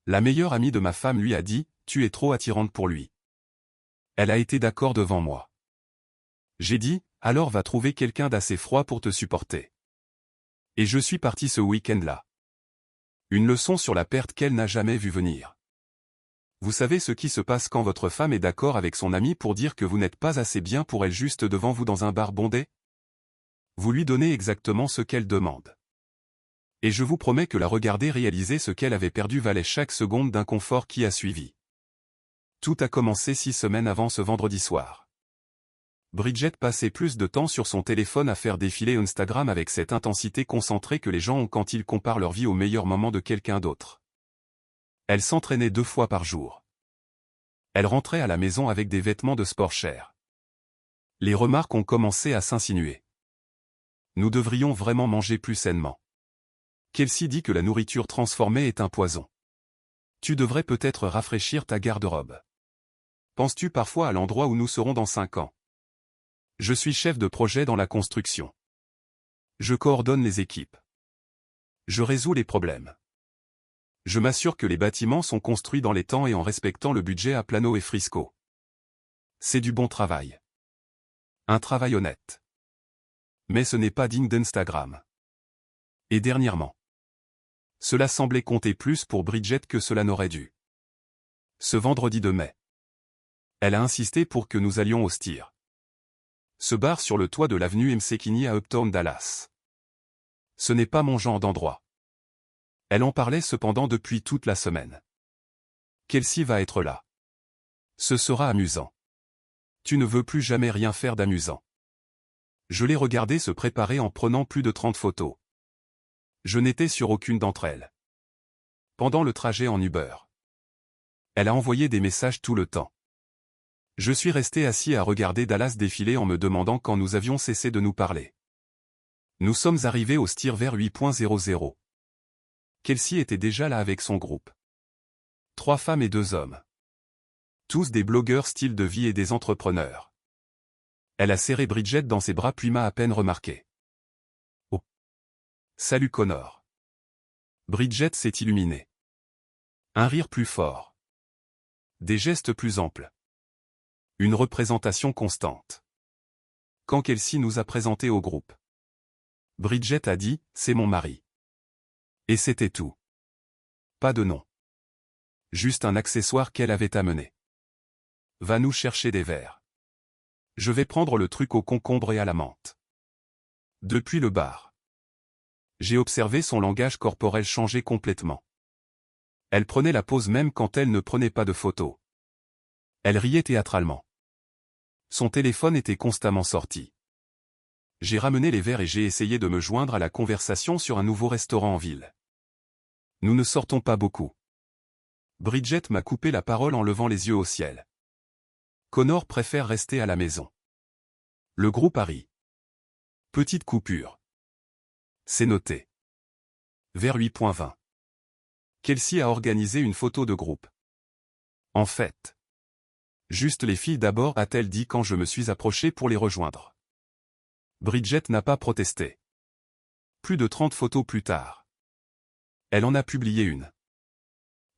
La meilleure amie de ma femme lui a dit, tu es trop attirante pour lui. Elle a été d'accord devant moi. J'ai dit, alors va trouver quelqu'un d'assez froid pour te supporter. Et je suis parti ce week-end-là. Une leçon sur la perte qu'elle n'a jamais vue venir. Vous savez ce qui se passe quand votre femme est d'accord avec son ami pour dire que vous n'êtes pas assez bien pour elle juste devant vous dans un bar bondé? Vous lui donnez exactement ce qu'elle demande. Et je vous promets que la regarder réaliser ce qu'elle avait perdu valait chaque seconde d'inconfort qui a suivi. Tout a commencé 6 semaines avant ce vendredi soir. Bridget passait plus de temps sur son téléphone à faire défiler Instagram avec cette intensité concentrée que les gens ont quand ils comparent leur vie au meilleur moment de quelqu'un d'autre. Elle s'entraînait 2 fois par jour. Elle rentrait à la maison avec des vêtements de sport chers. Les remarques ont commencé à s'insinuer. Nous devrions vraiment manger plus sainement. Kelsey dit que la nourriture transformée est un poison. Tu devrais peut-être rafraîchir ta garde-robe. Penses-tu parfois à l'endroit où nous serons dans 5 ans? Je suis chef de projet dans la construction. Je coordonne les équipes. Je résous les problèmes. Je m'assure que les bâtiments sont construits dans les temps et en respectant le budget à Plano et Frisco. C'est du bon travail. Un travail honnête. Mais ce n'est pas digne d'Instagram. Et dernièrement. Cela semblait compter plus pour Bridget que cela n'aurait dû. Ce vendredi de mai. Elle a insisté pour que nous allions au Steer. Ce bar sur le toit de l'avenue McKinney à Uptown, Dallas. Ce n'est pas mon genre d'endroit. Elle en parlait cependant depuis toute la semaine. Kelsey va être là. Ce sera amusant. Tu ne veux plus jamais rien faire d'amusant. Je l'ai regardé se préparer en prenant plus de 30 photos. Je n'étais sur aucune d'entre elles. Pendant le trajet en Uber. Elle a envoyé des messages tout le temps. Je suis resté assis à regarder Dallas défiler en me demandant quand nous avions cessé de nous parler. Nous sommes arrivés au Steer vers 8h00. Kelsey était déjà là avec son groupe. 3 femmes et 2 hommes. Tous des blogueurs style de vie et des entrepreneurs. Elle a serré Bridget dans ses bras puis m'a à peine remarqué. Oh. Salut Connor. Bridget s'est illuminée. Un rire plus fort. Des gestes plus amples. Une représentation constante. Quand Kelsey nous a présentés au groupe. Bridget a dit, c'est mon mari. Et c'était tout. Pas de nom. Juste un accessoire qu'elle avait amené. Va nous chercher des verres. Je vais prendre le truc au concombre et à la menthe. Depuis le bar. J'ai observé son langage corporel changer complètement. Elle prenait la pose même quand elle ne prenait pas de photos. Elle riait théâtralement. Son téléphone était constamment sorti. J'ai ramené les verres et j'ai essayé de me joindre à la conversation sur un nouveau restaurant en ville. Nous ne sortons pas beaucoup. Bridget m'a coupé la parole en levant les yeux au ciel. Connor préfère rester à la maison. Le groupe a ri. Petite coupure. C'est noté. Vers 8h20. Kelsey a organisé une photo de groupe. En fait. Juste les filles d'abord, a-t-elle dit quand je me suis approché pour les rejoindre. Bridget n'a pas protesté. Plus de 30 photos plus tard. Elle en a publié une.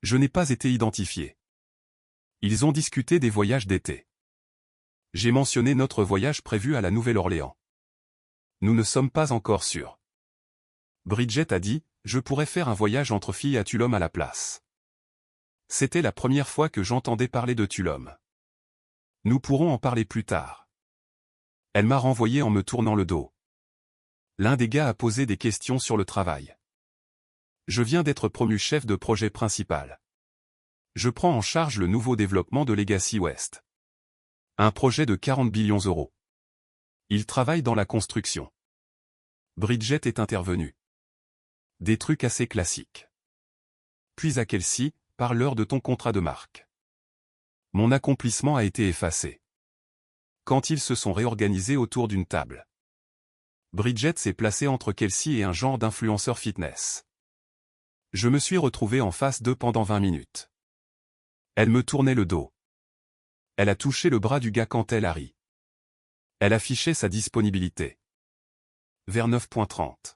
Je n'ai pas été identifié. Ils ont discuté des voyages d'été. J'ai mentionné notre voyage prévu à la Nouvelle-Orléans. Nous ne sommes pas encore sûrs. Bridget a dit, je pourrais faire un voyage entre filles à Tulum à la place. C'était la première fois que j'entendais parler de Tulum. Nous pourrons en parler plus tard. Elle m'a renvoyé en me tournant le dos. L'un des gars a posé des questions sur le travail. Je viens d'être promu chef de projet principal. Je prends en charge le nouveau développement de Legacy West. Un projet de 40 billions d'euros. Il travaille dans la construction. Bridget est intervenue. Des trucs assez classiques. Puis à Kelsey, parle-leur de ton contrat de marque. Mon accomplissement a été effacé. Quand ils se sont réorganisés autour d'une table. Bridget s'est placée entre Kelsey et un genre d'influenceur fitness. Je me suis retrouvé en face d'eux pendant 20 minutes. Elle me tournait le dos. Elle a touché le bras du gars quand elle a ri. Elle affichait sa disponibilité. Vers 9h30.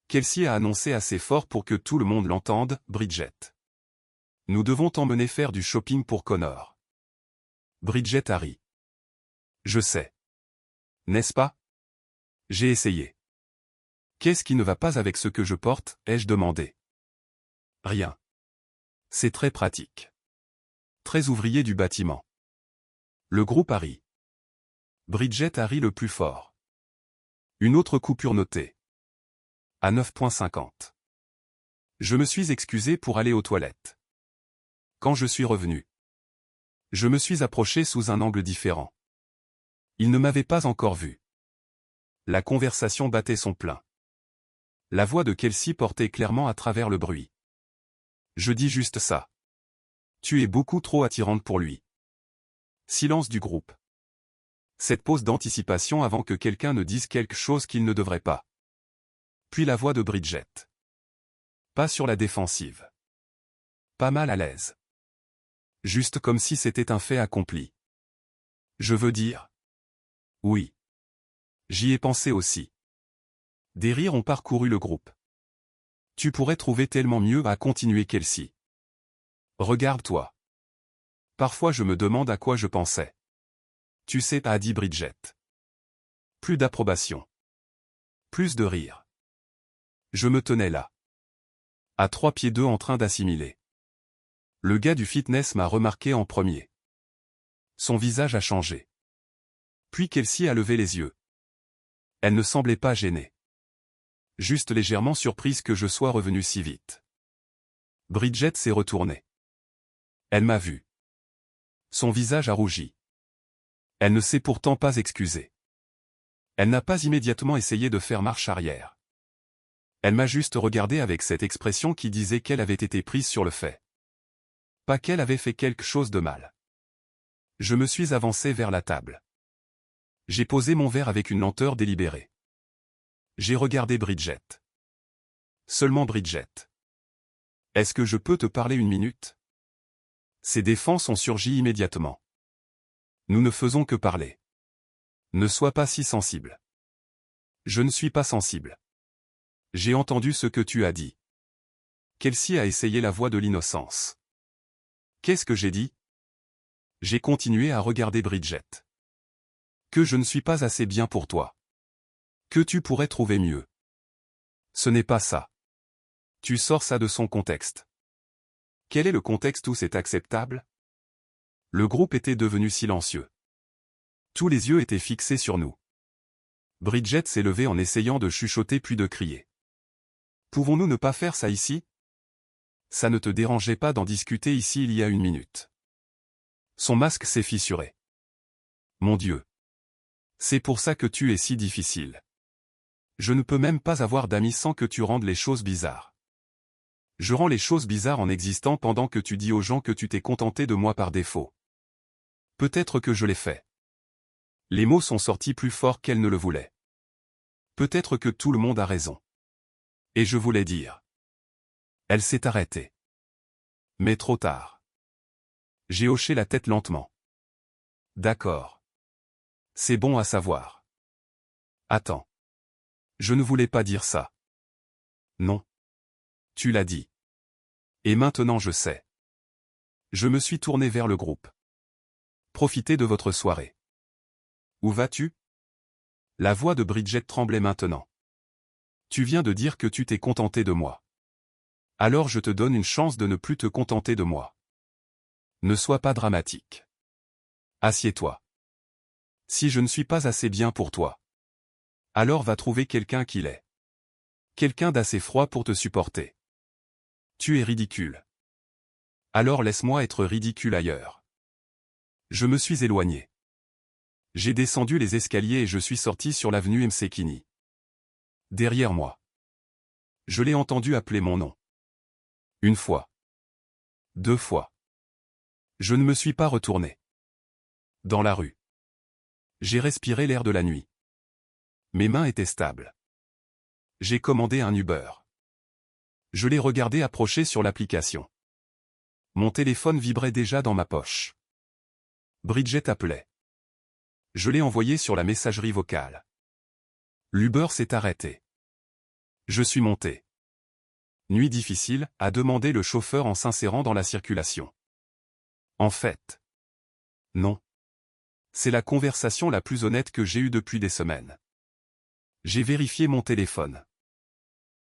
Kelsey a annoncé assez fort pour que tout le monde l'entende, Bridget. Nous devons t'emmener faire du shopping pour Connor. Bridget a ri. Je sais. N'est-ce pas? J'ai essayé. Qu'est-ce qui ne va pas avec ce que je porte, ai-je demandé. Rien. C'est très pratique. Très ouvrier du bâtiment. Le groupe a ri. Bridget a ri le plus fort. Une autre coupure notée. À 9,50. Je me suis excusé pour aller aux toilettes. Quand je suis revenu, je me suis approché sous un angle différent. Il ne m'avait pas encore vu. La conversation battait son plein. La voix de Kelsey portait clairement à travers le bruit. Je dis juste ça. Tu es beaucoup trop attirante pour lui. Silence du groupe. Cette pause d'anticipation avant que quelqu'un ne dise quelque chose qu'il ne devrait pas. Puis la voix de Bridget. Pas sur la défensive. Pas mal à l'aise. Juste comme si c'était un fait accompli. Je veux dire. Oui. J'y ai pensé aussi. Des rires ont parcouru le groupe. Tu pourrais trouver tellement mieux à continuer Kelsey. Regarde-toi. Parfois je me demande à quoi je pensais. Tu sais, a dit Bridget. Plus d'approbation. Plus de rire. Je me tenais là. À 3 pieds 2 en train d'assimiler. Le gars du fitness m'a remarqué en premier. Son visage a changé. Puis Kelsey a levé les yeux. Elle ne semblait pas gênée. Juste légèrement surprise que je sois revenu si vite. Bridget s'est retournée. Elle m'a vu. Son visage a rougi. Elle ne s'est pourtant pas excusée. Elle n'a pas immédiatement essayé de faire marche arrière. Elle m'a juste regardé avec cette expression qui disait qu'elle avait été prise sur le fait. Pas qu'elle avait fait quelque chose de mal. Je me suis avancé vers la table. J'ai posé mon verre avec une lenteur délibérée. J'ai regardé Bridget. Seulement Bridget. Est-ce que je peux te parler une minute? Ses défenses ont surgi immédiatement. Nous ne faisons que parler. Ne sois pas si sensible. Je ne suis pas sensible. J'ai entendu ce que tu as dit. Kelsey a essayé la voix de l'innocence. Qu'est-ce que j'ai dit? J'ai continué à regarder Bridget. Que je ne suis pas assez bien pour toi. Que tu pourrais trouver mieux. Ce n'est pas ça. Tu sors ça de son contexte. Quel est le contexte où c'est acceptable? Le groupe était devenu silencieux. Tous les yeux étaient fixés sur nous. Bridget s'est levée en essayant de chuchoter puis de crier. Pouvons-nous ne pas faire ça ici? Ça ne te dérangeait pas d'en discuter ici il y a une minute. Son masque s'est fissuré. Mon Dieu. C'est pour ça que tu es si difficile. Je ne peux même pas avoir d'amis sans que tu rendes les choses bizarres. Je rends les choses bizarres en existant pendant que tu dis aux gens que tu t'es contenté de moi par défaut. Peut-être que je l'ai fait. Les mots sont sortis plus forts qu'elle ne le voulait. Peut-être que tout le monde a raison. Et je voulais dire. Elle s'est arrêtée. Mais trop tard. J'ai hoché la tête lentement. D'accord. C'est bon à savoir. Attends. Je ne voulais pas dire ça. Non. Tu l'as dit. Et maintenant je sais. Je me suis tourné vers le groupe. Profitez de votre soirée. Où vas-tu? La voix de Bridget tremblait maintenant. Tu viens de dire que tu t'es contenté de moi. Alors je te donne une chance de ne plus te contenter de moi. Ne sois pas dramatique. Assieds-toi. Si je ne suis pas assez bien pour toi, alors va trouver quelqu'un qui l'est. Quelqu'un d'assez froid pour te supporter. Tu es ridicule. Alors laisse-moi être ridicule ailleurs. Je me suis éloigné. J'ai descendu les escaliers et je suis sorti sur l'avenue Msekini. Derrière moi. Je l'ai entendu appeler mon nom. Une fois. 2 fois. Je ne me suis pas retourné. Dans la rue. J'ai respiré l'air de la nuit. Mes mains étaient stables. J'ai commandé un Uber. Je l'ai regardé approcher sur l'application. Mon téléphone vibrait déjà dans ma poche. Bridget appelait. Je l'ai envoyé sur la messagerie vocale. L'Uber s'est arrêté. Je suis monté. Nuit difficile, a demandé le chauffeur en s'insérant dans la circulation. En fait. Non. C'est la conversation la plus honnête que j'ai eue depuis des semaines. J'ai vérifié mon téléphone.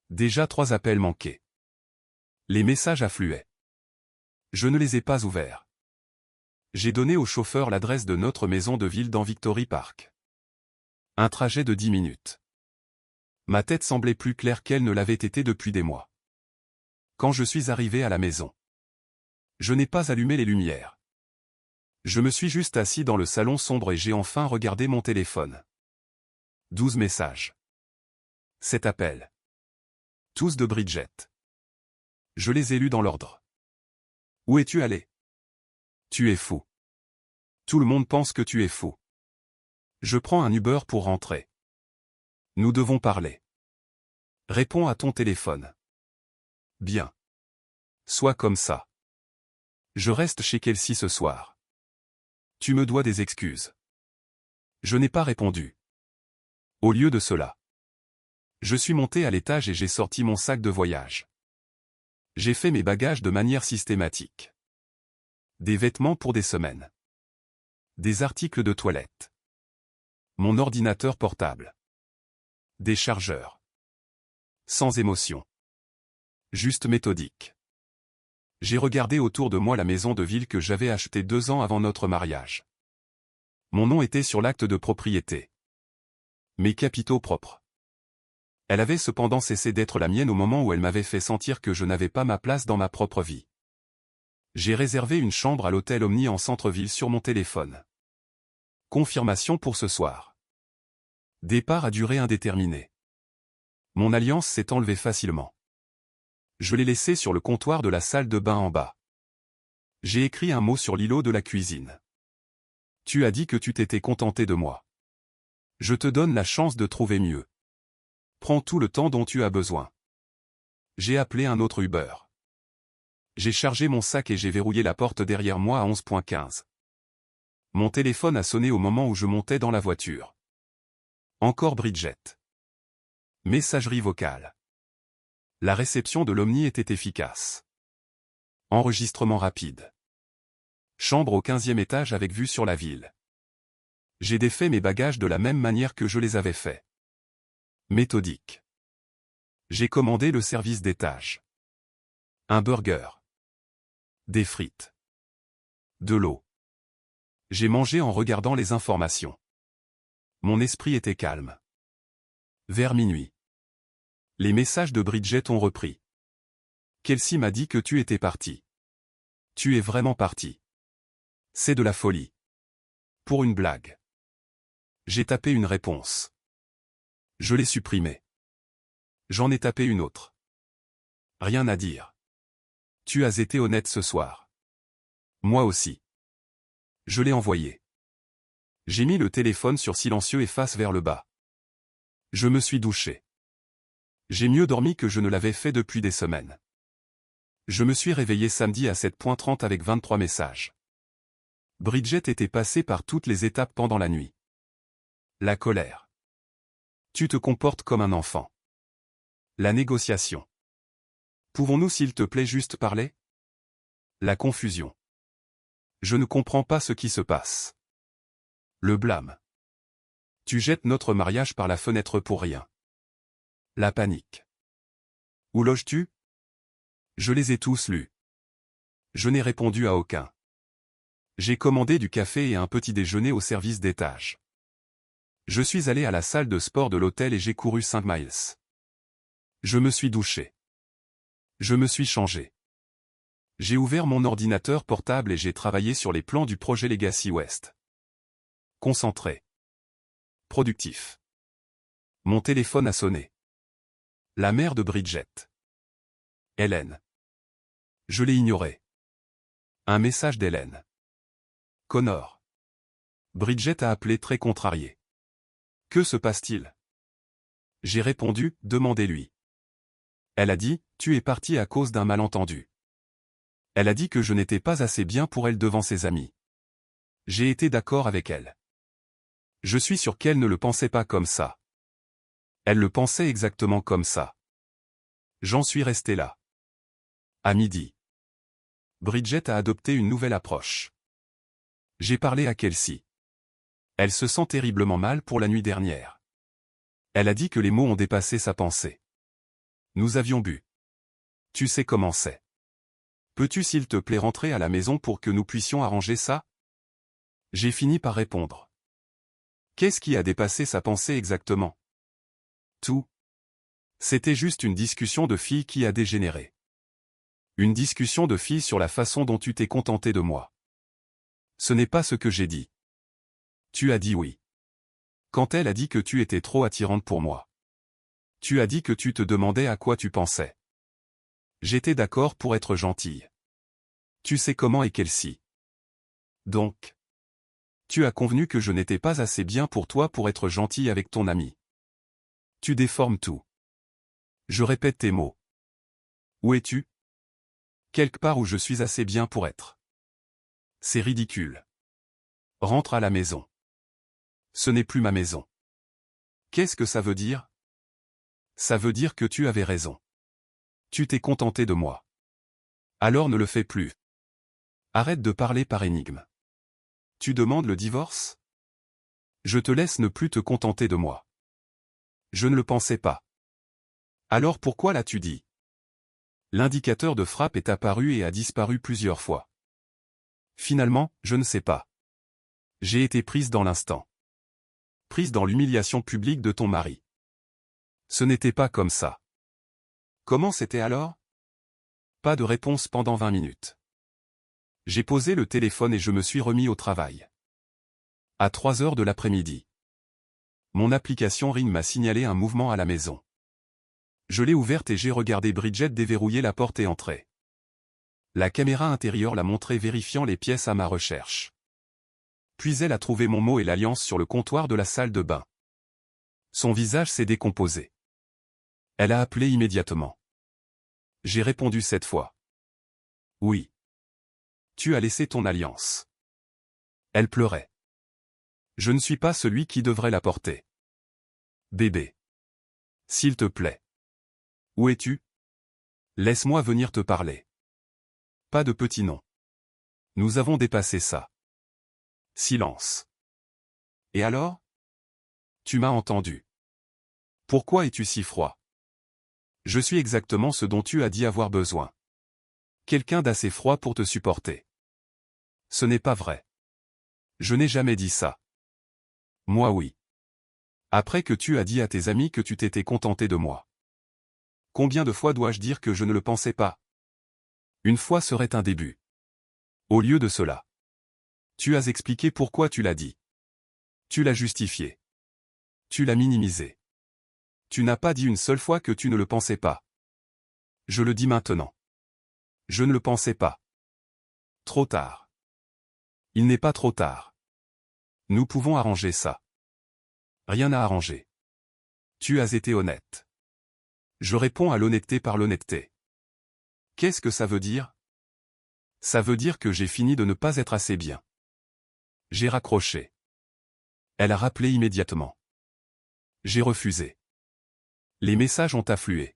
Déjà 3 appels manqués. Les messages affluaient. Je ne les ai pas ouverts. J'ai donné au chauffeur l'adresse de notre maison de ville dans Victory Park. Un trajet de 10 minutes. Ma tête semblait plus claire qu'elle ne l'avait été depuis des mois. Quand je suis arrivé à la maison, je n'ai pas allumé les lumières. Je me suis juste assis dans le salon sombre et j'ai enfin regardé mon téléphone. 12 messages. 7 appels. Tous de Bridget. Je les ai lus dans l'ordre. Où es-tu allé? Tu es fou. Tout le monde pense que tu es fou. Je prends un Uber pour rentrer. Nous devons parler. Réponds à ton téléphone. Bien. Sois comme ça. Je reste chez Kelsey ce soir. Tu me dois des excuses. Je n'ai pas répondu. Au lieu de cela, je suis monté à l'étage et j'ai sorti mon sac de voyage. J'ai fait mes bagages de manière systématique. Des vêtements pour des semaines. Des articles de toilette. Mon ordinateur portable. Des chargeurs. Sans émotion. Juste méthodique. J'ai regardé autour de moi la maison de ville que j'avais achetée 2 ans avant notre mariage. Mon nom était sur l'acte de propriété. Mes capitaux propres. Elle avait cependant cessé d'être la mienne au moment où elle m'avait fait sentir que je n'avais pas ma place dans ma propre vie. J'ai réservé une chambre à l'hôtel Omni en centre-ville sur mon téléphone. Confirmation pour ce soir. Départ à durée indéterminée. Mon alliance s'est enlevée facilement. Je l'ai laissée sur le comptoir de la salle de bain en bas. J'ai écrit un mot sur l'îlot de la cuisine. Tu as dit que tu t'étais contenté de moi. Je te donne la chance de trouver mieux. Prends tout le temps dont tu as besoin. J'ai appelé un autre Uber. J'ai chargé mon sac et j'ai verrouillé la porte derrière moi à 11h15. Mon téléphone a sonné au moment où je montais dans la voiture. Encore Bridget. Messagerie vocale. La réception de l'Omni était efficace. Enregistrement rapide. Chambre au 15e étage avec vue sur la ville. J'ai défait mes bagages de la même manière que je les avais faits. Méthodique. J'ai commandé le service d'étage. Un burger. Des frites. De l'eau. J'ai mangé en regardant les informations. Mon esprit était calme. Vers minuit. Les messages de Bridget ont repris. Kelsey m'a dit que tu étais parti. Tu es vraiment parti. C'est de la folie. Pour une blague. J'ai tapé une réponse. Je l'ai supprimée. J'en ai tapé une autre. Rien à dire. Tu as été honnête ce soir. Moi aussi. Je l'ai envoyé. J'ai mis le téléphone sur silencieux et face vers le bas. Je me suis douché. J'ai mieux dormi que je ne l'avais fait depuis des semaines. Je me suis réveillé samedi à 7h30 avec 23 messages. Bridget était passée par toutes les étapes pendant la nuit. La colère. Tu te comportes comme un enfant. La négociation. Pouvons-nous s'il te plaît juste parler? La confusion. Je ne comprends pas ce qui se passe. Le blâme. Tu jettes notre mariage par la fenêtre pour rien. La panique. Où loges-tu? Je les ai tous lus. Je n'ai répondu à aucun. J'ai commandé du café et un petit déjeuner au service d'étage. Je suis allé à la salle de sport de l'hôtel et j'ai couru 5 miles. Je me suis douché. Je me suis changé. J'ai ouvert mon ordinateur portable et j'ai travaillé sur les plans du projet Legacy West. Concentré. Productif. Mon téléphone a sonné. La mère de Bridget. Hélène. Je l'ai ignoré. Un message d'Hélène. Connor. Bridget a appelé très contrariée. Que se passe-t-il? J'ai répondu, demandez-lui. Elle a dit, tu es parti à cause d'un malentendu. Elle a dit que je n'étais pas assez bien pour elle devant ses amis. J'ai été d'accord avec elle. Je suis sûr qu'elle ne le pensait pas comme ça. Elle le pensait exactement comme ça. J'en suis resté là. À midi. Bridget a adopté une nouvelle approche. J'ai parlé à Kelsey. Elle se sent terriblement mal pour la nuit dernière. Elle a dit que les mots ont dépassé sa pensée. Nous avions bu. Tu sais comment c'est. Peux-tu s'il te plaît rentrer à la maison pour que nous puissions arranger ça? J'ai fini par répondre. Qu'est-ce qui a dépassé sa pensée exactement? Tout. C'était juste une discussion de filles qui a dégénéré. Une discussion de filles sur la façon dont tu t'es contenté de moi. Ce n'est pas ce que j'ai dit. Tu as dit oui. Quand elle a dit que tu étais trop attirante pour moi. Tu as dit que tu te demandais à quoi tu pensais. J'étais d'accord pour être gentille. Tu sais comment est Kelsey. Donc. Tu as convenu que je n'étais pas assez bien pour toi pour être gentil avec ton ami. Tu déformes tout. Je répète tes mots. Où es-tu? Quelque part où je suis assez bien pour être. C'est ridicule. Rentre à la maison. Ce n'est plus ma maison. Qu'est-ce que ça veut dire? Ça veut dire que tu avais raison. Tu t'es contenté de moi. Alors ne le fais plus. Arrête de parler par énigme. Tu demandes le divorce? Je te laisse ne plus te contenter de moi. Je ne le pensais pas. Alors pourquoi l'as-tu dit? L'indicateur de frappe est apparu et a disparu plusieurs fois. Finalement, je ne sais pas. J'ai été prise dans l'instant. Prise dans l'humiliation publique de ton mari. Ce n'était pas comme ça. Comment c'était alors? Pas de réponse pendant 20 minutes. J'ai posé le téléphone et je me suis remis au travail. À 3 heures de l'après-midi. Mon application Ring m'a signalé un mouvement à la maison. Je l'ai ouverte et j'ai regardé Bridget déverrouiller la porte et entrer. La caméra intérieure l'a montré vérifiant les pièces à ma recherche. Puis elle a trouvé mon mot et l'alliance sur le comptoir de la salle de bain. Son visage s'est décomposé. Elle a appelé immédiatement. J'ai répondu cette fois. Oui. Tu as laissé ton alliance. Elle pleurait. Je ne suis pas celui qui devrait la porter. Bébé. S'il te plaît. Où es-tu? Laisse-moi venir te parler. Pas de petits noms. Nous avons dépassé ça. Silence. Et alors? Tu m'as entendu. Pourquoi es-tu si froid? Je suis exactement ce dont tu as dit avoir besoin. Quelqu'un d'assez froid pour te supporter. Ce n'est pas vrai. Je n'ai jamais dit ça. Moi oui. Après que tu as dit à tes amis que tu t'étais contenté de moi. Combien de fois dois-je dire que je ne le pensais pas? Une fois serait un début. Au lieu de cela. Tu as expliqué pourquoi tu l'as dit. Tu l'as justifié. Tu l'as minimisé. Tu n'as pas dit une seule fois que tu ne le pensais pas. Je le dis maintenant. Je ne le pensais pas. Trop tard. Il n'est pas trop tard. Nous pouvons arranger ça. Rien à arranger. Tu as été honnête. Je réponds à l'honnêteté par l'honnêteté. Qu'est-ce que ça veut dire? Ça veut dire que j'ai fini de ne pas être assez bien. J'ai raccroché. Elle a rappelé immédiatement. J'ai refusé. Les messages ont afflué.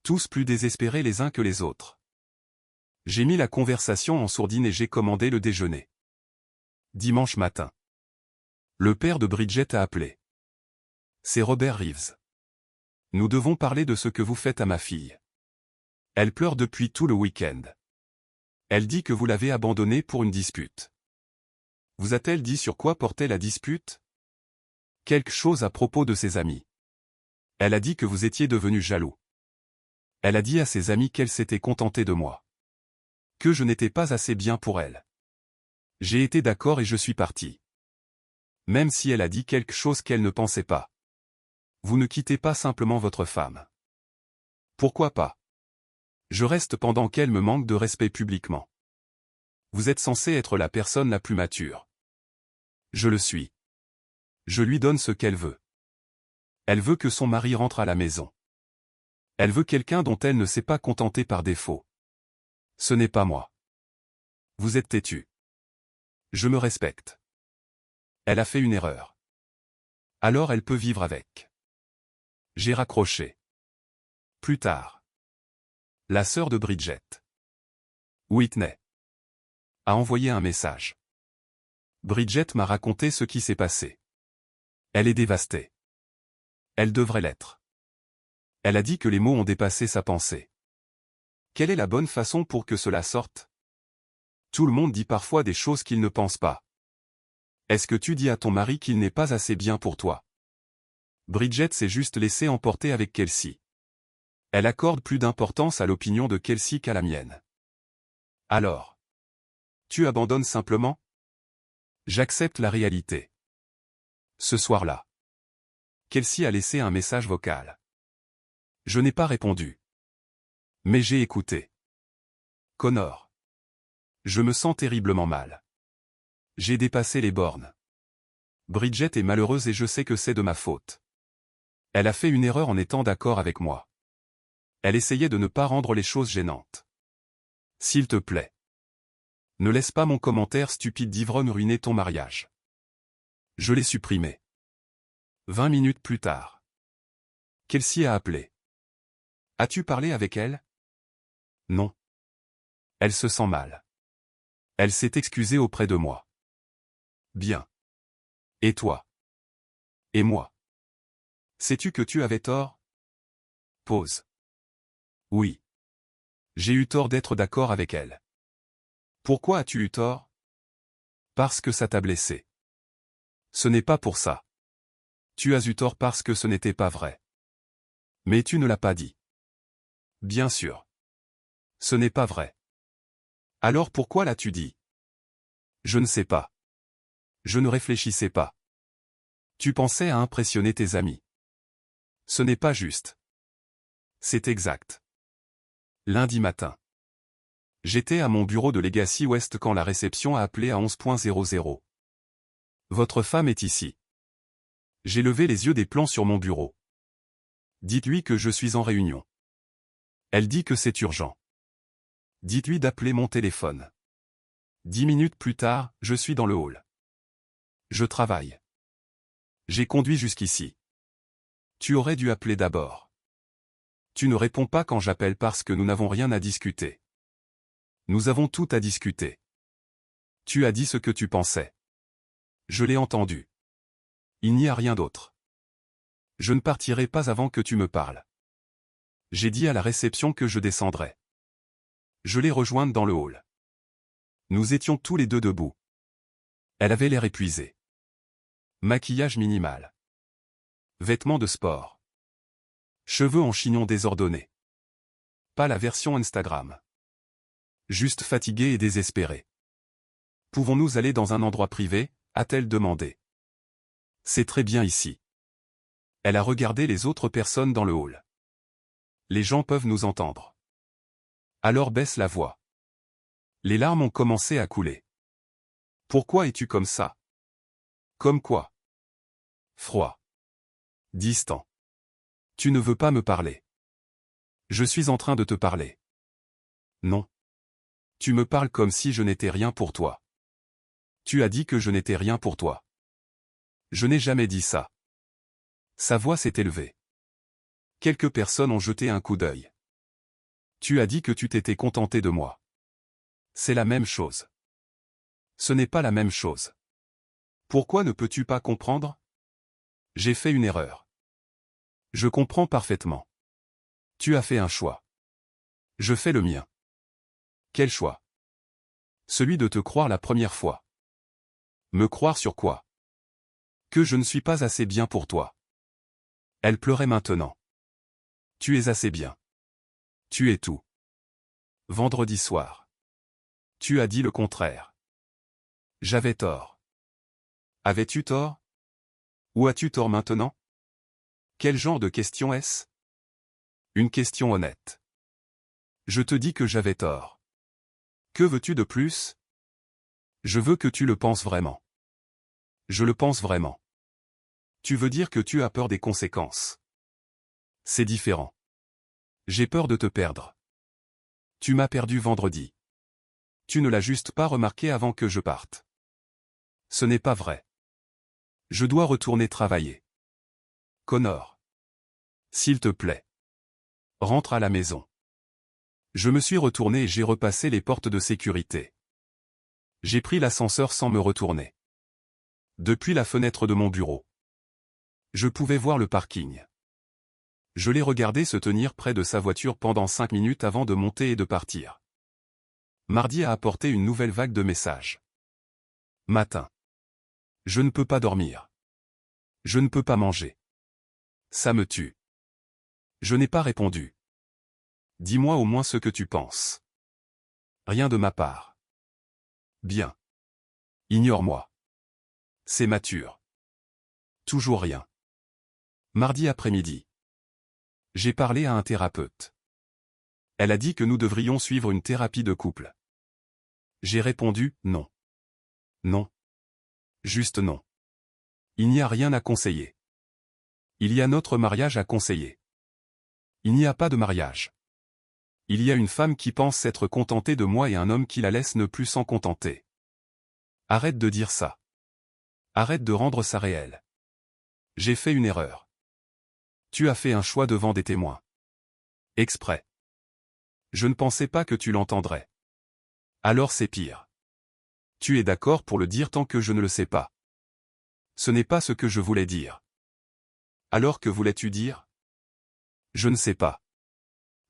Tous plus désespérés les uns que les autres. J'ai mis la conversation en sourdine et j'ai commandé le déjeuner. Dimanche matin. Le père de Bridget a appelé. C'est Robert Reeves. Nous devons parler de ce que vous faites à ma fille. Elle pleure depuis tout le week-end. Elle dit que vous l'avez abandonnée pour une dispute. Vous a-t-elle dit sur quoi portait la dispute? Quelque chose à propos de ses amis. Elle a dit que vous étiez devenu jaloux. Elle a dit à ses amis qu'elle s'était contentée de moi. Que je n'étais pas assez bien pour elle. J'ai été d'accord et je suis parti. Même si elle a dit quelque chose qu'elle ne pensait pas. Vous ne quittez pas simplement votre femme. Pourquoi pas? Je reste pendant qu'elle me manque de respect publiquement. Vous êtes censé être la personne la plus mature. Je le suis. Je lui donne ce qu'elle veut. Elle veut que son mari rentre à la maison. Elle veut quelqu'un dont elle ne s'est pas contentée par défaut. Ce n'est pas moi. Vous êtes têtu. Je me respecte. Elle a fait une erreur. Alors elle peut vivre avec. J'ai raccroché. Plus tard. La sœur de Bridget, Whitney, a envoyé un message. Bridget m'a raconté ce qui s'est passé. Elle est dévastée. Elle devrait l'être. Elle a dit que les mots ont dépassé sa pensée. Quelle est la bonne façon pour que cela sorte? Tout le monde dit parfois des choses qu'il ne pense pas. Est-ce que tu dis à ton mari qu'il n'est pas assez bien pour toi? Bridget s'est juste laissée emporter avec Kelsey. Elle accorde plus d'importance à l'opinion de Kelsey qu'à la mienne. Alors, tu abandonnes simplement? J'accepte la réalité. Ce soir-là, Kelsey a laissé un message vocal. Je n'ai pas répondu. Mais j'ai écouté. Connor. Je me sens terriblement mal. J'ai dépassé les bornes. Bridget est malheureuse et je sais que c'est de ma faute. Elle a fait une erreur en étant d'accord avec moi. Elle essayait de ne pas rendre les choses gênantes. S'il te plaît. Ne laisse pas mon commentaire stupide d'ivrogne ruiner ton mariage. Je l'ai supprimé. 20 minutes plus tard. Kelsey a appelé. As-tu parlé avec elle? Non. Elle se sent mal. Elle s'est excusée auprès de moi. Bien. Et toi? Et moi? Sais-tu que tu avais tort? Pause. Oui. J'ai eu tort d'être d'accord avec elle. Pourquoi as-tu eu tort? Parce que ça t'a blessé. Ce n'est pas pour ça. Tu as eu tort parce que ce n'était pas vrai. Mais tu ne l'as pas dit. Bien sûr. Ce n'est pas vrai. Alors pourquoi l'as-tu dit? Je ne sais pas. Je ne réfléchissais pas. Tu pensais à impressionner tes amis. Ce n'est pas juste. C'est exact. Lundi matin. J'étais à mon bureau de Legacy West quand la réception a appelé à 11h00. Votre femme est ici. J'ai levé les yeux des plans sur mon bureau. Dites-lui que je suis en réunion. Elle dit que c'est urgent. Dites-lui d'appeler mon téléphone. 10 minutes plus tard, je suis dans le hall. Je travaille. J'ai conduit jusqu'ici. Tu aurais dû appeler d'abord. Tu ne réponds pas quand j'appelle parce que nous n'avons rien à discuter. Nous avons tout à discuter. Tu as dit ce que tu pensais. Je l'ai entendu. Il n'y a rien d'autre. Je ne partirai pas avant que tu me parles. J'ai dit à la réception que je descendrais. Je l'ai rejointe dans le hall. Nous étions tous les deux debout. Elle avait l'air épuisée. Maquillage minimal. Vêtements de sport. Cheveux en chignon désordonnés. Pas la version Instagram. Juste fatiguée et désespérée. Pouvons-nous aller dans un endroit privé, a-t-elle demandé. C'est très bien ici. Elle a regardé les autres personnes dans le hall. Les gens peuvent nous entendre. Alors baisse la voix. Les larmes ont commencé à couler. Pourquoi es-tu comme ça? Comme quoi? Froid. Distant. Tu ne veux pas me parler. Je suis en train de te parler. Non. Tu me parles comme si je n'étais rien pour toi. Tu as dit que je n'étais rien pour toi. Je n'ai jamais dit ça. Sa voix s'est élevée. Quelques personnes ont jeté un coup d'œil. Tu as dit que tu t'étais contenté de moi. C'est la même chose. Ce n'est pas la même chose. Pourquoi ne peux-tu pas comprendre? J'ai fait une erreur. Je comprends parfaitement. Tu as fait un choix. Je fais le mien. Quel choix? Celui de te croire la première fois. Me croire sur quoi? Que je ne suis pas assez bien pour toi. Elle pleurait maintenant. Tu es assez bien. Tu es tout. Vendredi soir. Tu as dit le contraire. J'avais tort. Avais-tu tort? Ou as-tu tort maintenant? Quel genre de question est-ce? Une question honnête. Je te dis que j'avais tort. Que veux-tu de plus? Je veux que tu le penses vraiment. Je le pense vraiment. Tu veux dire que tu as peur des conséquences. C'est différent. J'ai peur de te perdre. Tu m'as perdu vendredi. Tu ne l'as juste pas remarqué avant que je parte. Ce n'est pas vrai. Je dois retourner travailler. Connor. S'il te plaît. Rentre à la maison. Je me suis retourné et j'ai repassé les portes de sécurité. J'ai pris l'ascenseur sans me retourner. Depuis la fenêtre de mon bureau, je pouvais voir le parking. Je l'ai regardé se tenir près de sa voiture pendant 5 minutes avant de monter et de partir. Mardi a apporté une nouvelle vague de messages. Matin. Je ne peux pas dormir. Je ne peux pas manger. Ça me tue. Je n'ai pas répondu. Dis-moi au moins ce que tu penses. Rien de ma part. Bien. Ignore-moi. C'est mature. Toujours rien. Mardi après-midi. J'ai parlé à un thérapeute. Elle a dit que nous devrions suivre une thérapie de couple. J'ai répondu, non. Non. Juste non. Il n'y a rien à conseiller. Il y a notre mariage à conseiller. Il n'y a pas de mariage. Il y a une femme qui pense s'être contentée de moi et un homme qui la laisse ne plus s'en contenter. Arrête de dire ça. Arrête de rendre ça réel. J'ai fait une erreur. Tu as fait un choix devant des témoins. Exprès. Je ne pensais pas que tu l'entendrais. Alors c'est pire. Tu es d'accord pour le dire tant que je ne le sais pas. Ce n'est pas ce que je voulais dire. Alors que voulais-tu dire? Je ne sais pas.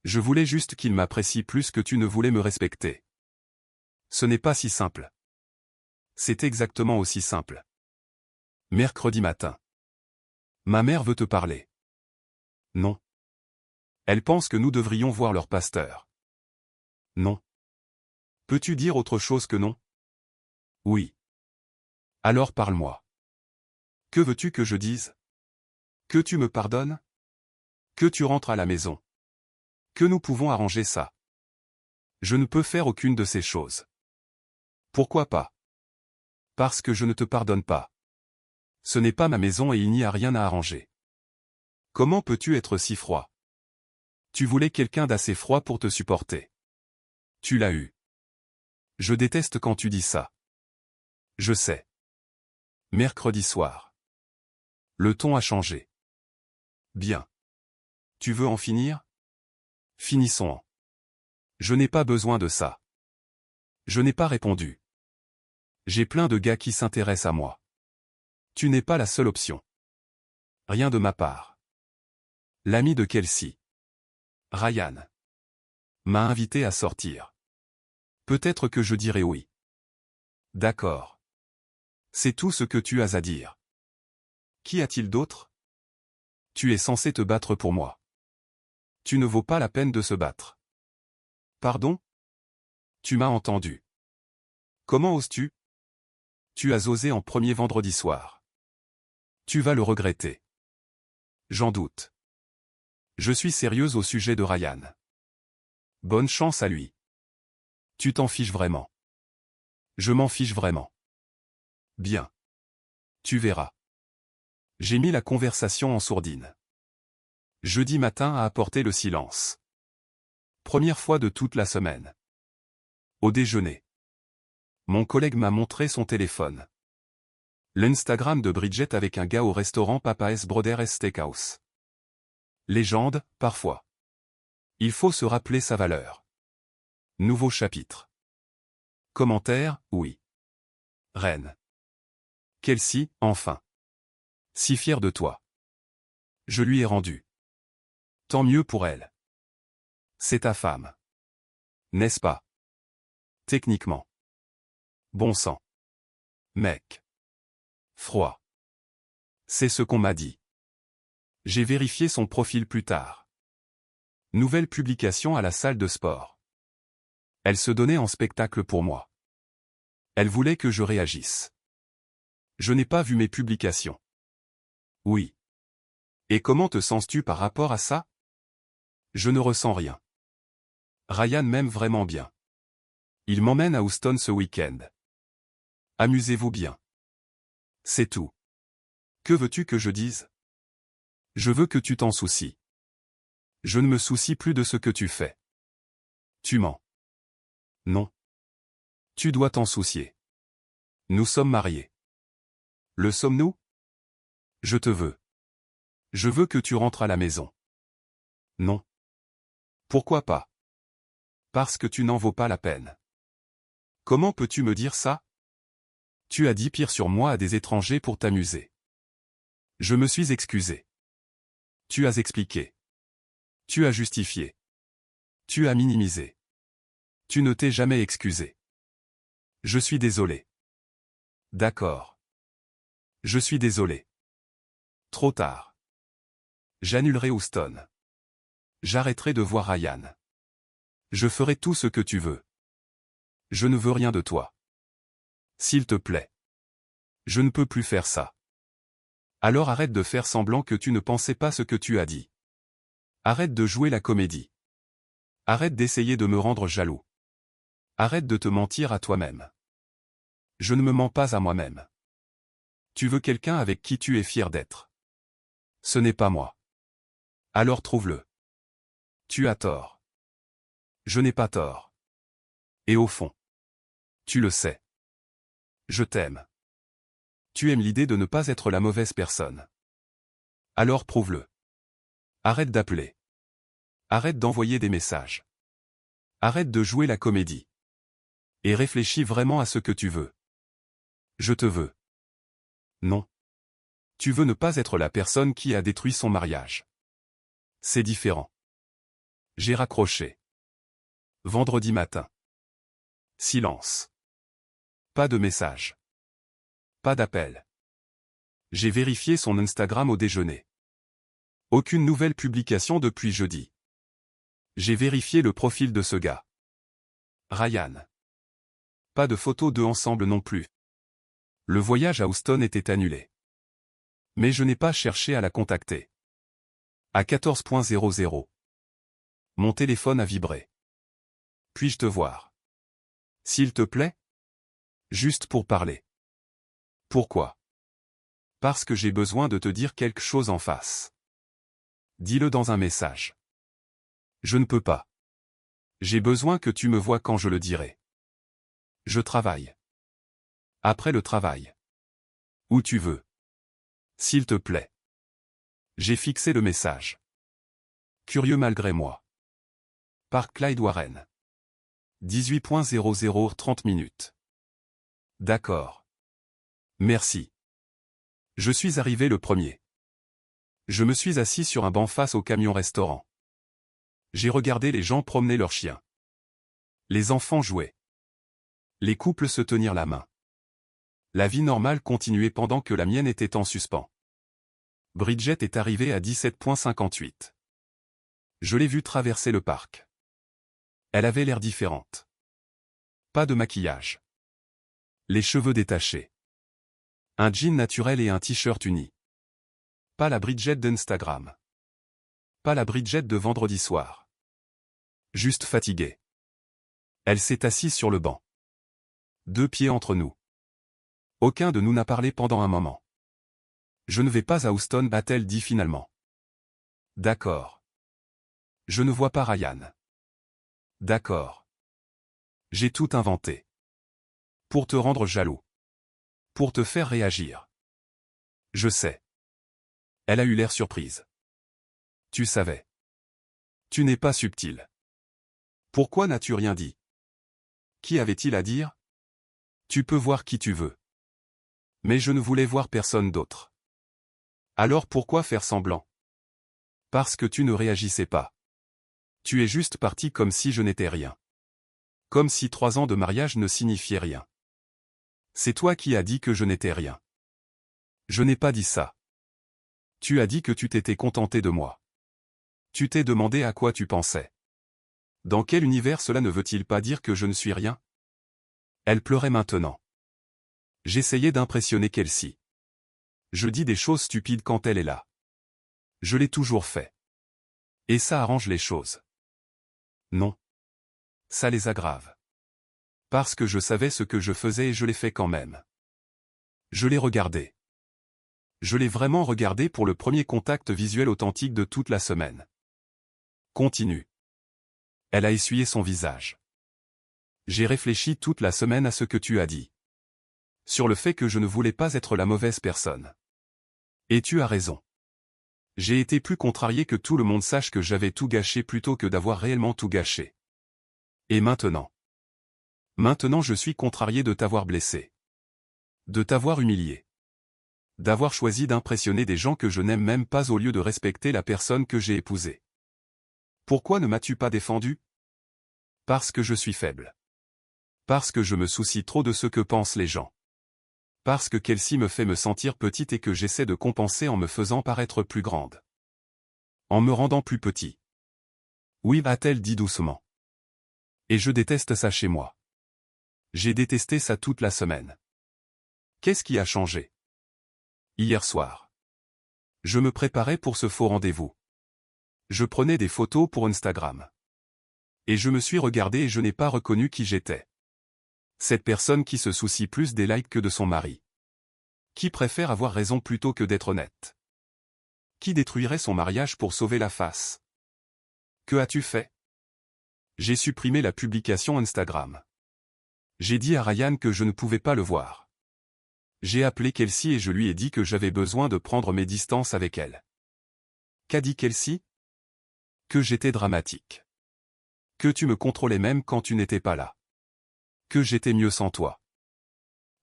Je voulais juste qu'il m'apprécie plus que tu ne voulais me respecter. Ce n'est pas si simple. C'est exactement aussi simple. Mercredi matin. Ma mère veut te parler. Non. Elle pense que nous devrions voir leur pasteur. Non. Peux-tu dire autre chose que non? Oui. Alors parle-moi. Que veux-tu que je dise? Que tu me pardonnes? Que tu rentres à la maison? Que nous pouvons arranger ça? Je ne peux faire aucune de ces choses. Pourquoi pas? Parce que je ne te pardonne pas. Ce n'est pas ma maison et il n'y a rien à arranger. Comment peux-tu être si froid? Tu voulais quelqu'un d'assez froid pour te supporter. Tu l'as eu. Je déteste quand tu dis ça. Je sais. Mercredi soir. Le ton a changé. Bien. Tu veux en finir? Finissons-en. Je n'ai pas besoin de ça. Je n'ai pas répondu. J'ai plein de gars qui s'intéressent à moi. Tu n'es pas la seule option. Rien de ma part. L'ami de Kelsey, Ryan, m'a invité à sortir. Peut-être que je dirai oui. D'accord. C'est tout ce que tu as à dire. Qui a-t-il d'autre? Tu es censé te battre pour moi. Tu ne vaux pas la peine de se battre. Pardon? Tu m'as entendu. Comment oses-tu? Tu as osé en premier vendredi soir. Tu vas le regretter. J'en doute. Je suis sérieuse au sujet de Ryan. Bonne chance à lui. Tu t'en fiches vraiment. Je m'en fiche vraiment. Bien. Tu verras. J'ai mis la conversation en sourdine. Jeudi matin a apporté le silence. Première fois de toute la semaine. Au déjeuner. Mon collègue m'a montré son téléphone. L'Instagram de Bridget avec un gars au restaurant Papa's Brothers Steakhouse. Légende, parfois. Il faut se rappeler sa valeur. Nouveau chapitre. Commentaire, oui. Reine. Kelsey, enfin. Si fière de toi. Je lui ai rendu. Tant mieux pour elle. C'est ta femme. N'est-ce pas? Techniquement. Bon sang. Mec. Froid. C'est ce qu'on m'a dit. J'ai vérifié son profil plus tard. Nouvelle publication à la salle de sport. Elle se donnait en spectacle pour moi. Elle voulait que je réagisse. Je n'ai pas vu mes publications. Oui. Et comment te sens-tu par rapport à ça? Je ne ressens rien. Ryan m'aime vraiment bien. Il m'emmène à Houston ce week-end. Amusez-vous bien. C'est tout. Que veux-tu que je dise? Je veux que tu t'en soucies. Je ne me soucie plus de ce que tu fais. Tu mens. Non. Tu dois t'en soucier. Nous sommes mariés. Le sommes-nous? Je te veux. Je veux que tu rentres à la maison. Non. Pourquoi pas? Parce que tu n'en vaux pas la peine. Comment peux-tu me dire ça? Tu as dit pire sur moi à des étrangers pour t'amuser. Je me suis excusé. Tu as expliqué. Tu as justifié. Tu as minimisé. Tu ne t'es jamais excusé. Je suis désolé. D'accord. Je suis désolé. Trop tard. J'annulerai Houston. J'arrêterai de voir Ryan. Je ferai tout ce que tu veux. Je ne veux rien de toi. S'il te plaît. Je ne peux plus faire ça. Alors arrête de faire semblant que tu ne pensais pas ce que tu as dit. Arrête de jouer la comédie. Arrête d'essayer de me rendre jaloux. Arrête de te mentir à toi-même. Je ne me mens pas à moi-même. Tu veux quelqu'un avec qui tu es fier d'être. Ce n'est pas moi. Alors trouve-le. Tu as tort. Je n'ai pas tort. Et au fond, tu le sais. Je t'aime. Tu aimes l'idée de ne pas être la mauvaise personne. Alors prouve-le. Arrête d'appeler. Arrête d'envoyer des messages. Arrête de jouer la comédie. Et réfléchis vraiment à ce que tu veux. Je te veux. Non. Tu veux ne pas être la personne qui a détruit son mariage. C'est différent. J'ai raccroché. Vendredi matin. Silence. Pas de message. Pas d'appel. J'ai vérifié son Instagram au déjeuner. Aucune nouvelle publication depuis jeudi. J'ai vérifié le profil de ce gars. Ryan. Pas de photos d'eux ensemble non plus. Le voyage à Houston était annulé. Mais je n'ai pas cherché à la contacter. À 14h00. Mon téléphone a vibré. Puis-je te voir? S'il te plaît? Juste pour parler. Pourquoi? Parce que j'ai besoin de te dire quelque chose en face. Dis-le dans un message. Je ne peux pas. J'ai besoin que tu me voies quand je le dirai. Je travaille. Après le travail. Où tu veux. S'il te plaît. J'ai fixé le message. Curieux malgré moi. Parc Clyde Warren. 18.00 30 minutes. D'accord. Merci. Je suis arrivé le premier. Je me suis assis sur un banc face au camion-restaurant. J'ai regardé les gens promener leurs chiens. Les enfants jouaient. Les couples se tenirent la main. La vie normale continuait pendant que la mienne était en suspens. Bridget est arrivée à 17.58. Je l'ai vue traverser le parc. Elle avait l'air différente. Pas de maquillage. Les cheveux détachés. Un jean naturel et un t-shirt uni. Pas la Bridget d'Instagram. Pas la Bridget de vendredi soir. Juste fatiguée. Elle s'est assise sur le banc. 2 pieds entre nous. Aucun de nous n'a parlé pendant un moment. Je ne vais pas à Houston, a-t-elle dit finalement. D'accord. Je ne vois pas Ryan. D'accord. J'ai tout inventé. Pour te rendre jaloux. Pour te faire réagir. Je sais. Elle a eu l'air surprise. Tu savais. Tu n'es pas subtil. Pourquoi n'as-tu rien dit? Qui avait-il à dire? Tu peux voir qui tu veux. Mais je ne voulais voir personne d'autre. Alors pourquoi faire semblant? Parce que tu ne réagissais pas. Tu es juste parti comme si je n'étais rien. Comme si 3 ans de mariage ne signifiaient rien. C'est toi qui as dit que je n'étais rien. Je n'ai pas dit ça. Tu as dit que tu t'étais contenté de moi. Tu t'es demandé à quoi tu pensais. Dans quel univers cela ne veut-il pas dire que je ne suis rien? Elle pleurait maintenant. J'essayais d'impressionner Kelsey. Je dis des choses stupides quand elle est là. Je l'ai toujours fait. Et ça arrange les choses. Non. Ça les aggrave. Parce que je savais ce que je faisais et je l'ai fait quand même. Je l'ai regardé. Je l'ai vraiment regardé pour le premier contact visuel authentique de toute la semaine. Continue. Elle a essuyé son visage. J'ai réfléchi toute la semaine à ce que tu as dit. Sur le fait que je ne voulais pas être la mauvaise personne. Et tu as raison. J'ai été plus contrarié que tout le monde sache que j'avais tout gâché plutôt que d'avoir réellement tout gâché. Et maintenant? Maintenant je suis contrarié de t'avoir blessé. De t'avoir humilié. D'avoir choisi d'impressionner des gens que je n'aime même pas au lieu de respecter la personne que j'ai épousée. Pourquoi ne m'as-tu pas défendu? Parce que je suis faible. Parce que je me soucie trop de ce que pensent les gens. Parce que Kelsey me fait me sentir petite et que j'essaie de compenser en me faisant paraître plus grande. En me rendant plus petit. Oui, a-t-elle dit doucement. Et je déteste ça chez moi. J'ai détesté ça toute la semaine. Qu'est-ce qui a changé? Hier soir. Je me préparais pour ce faux rendez-vous. Je prenais des photos pour Instagram. Et je me suis regardé et je n'ai pas reconnu qui j'étais. Cette personne qui se soucie plus des likes que de son mari. Qui préfère avoir raison plutôt que d'être honnête. Qui détruirait son mariage pour sauver la face. Que as-tu fait? J'ai supprimé la publication Instagram. J'ai dit à Ryan que je ne pouvais pas le voir. J'ai appelé Kelsey et je lui ai dit que j'avais besoin de prendre mes distances avec elle. Qu'a dit Kelsey? Que j'étais dramatique. Que tu me contrôlais même quand tu n'étais pas là. Que j'étais mieux sans toi.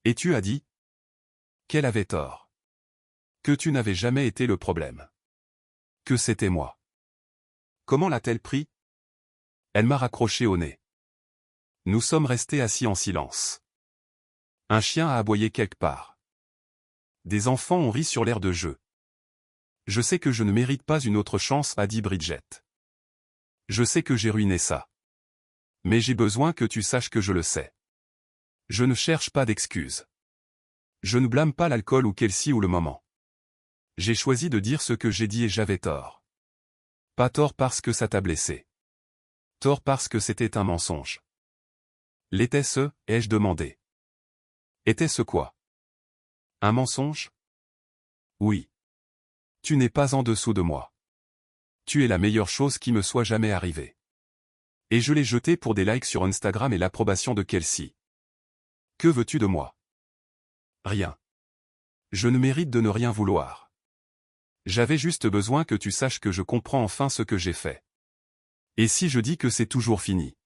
Et tu as dit qu'elle avait tort. Que tu n'avais jamais été le problème. Que c'était moi. Comment l'a-t-elle pris? Elle m'a raccroché au nez. Nous sommes restés assis en silence. Un chien a aboyé quelque part. Des enfants ont ri sur l'air de jeu. Je sais que je ne mérite pas une autre chance, a dit Bridget. Je sais que j'ai ruiné ça. Mais j'ai besoin que tu saches que je le sais. Je ne cherche pas d'excuses. Je ne blâme pas l'alcool ou Kelsey ou le moment. J'ai choisi de dire ce que j'ai dit et j'avais tort. Pas tort parce que ça t'a blessé. Tort parce que c'était un mensonge. L'était-ce, ai-je demandé. Était-ce quoi? Un mensonge? Oui. Tu n'es pas en dessous de moi. Tu es la meilleure chose qui me soit jamais arrivée. Et je l'ai jeté pour des likes sur Instagram et l'approbation de Kelsey. Que veux-tu de moi? Rien. Je ne mérite de ne rien vouloir. J'avais juste besoin que tu saches que je comprends enfin ce que j'ai fait. Et si je dis que c'est toujours fini?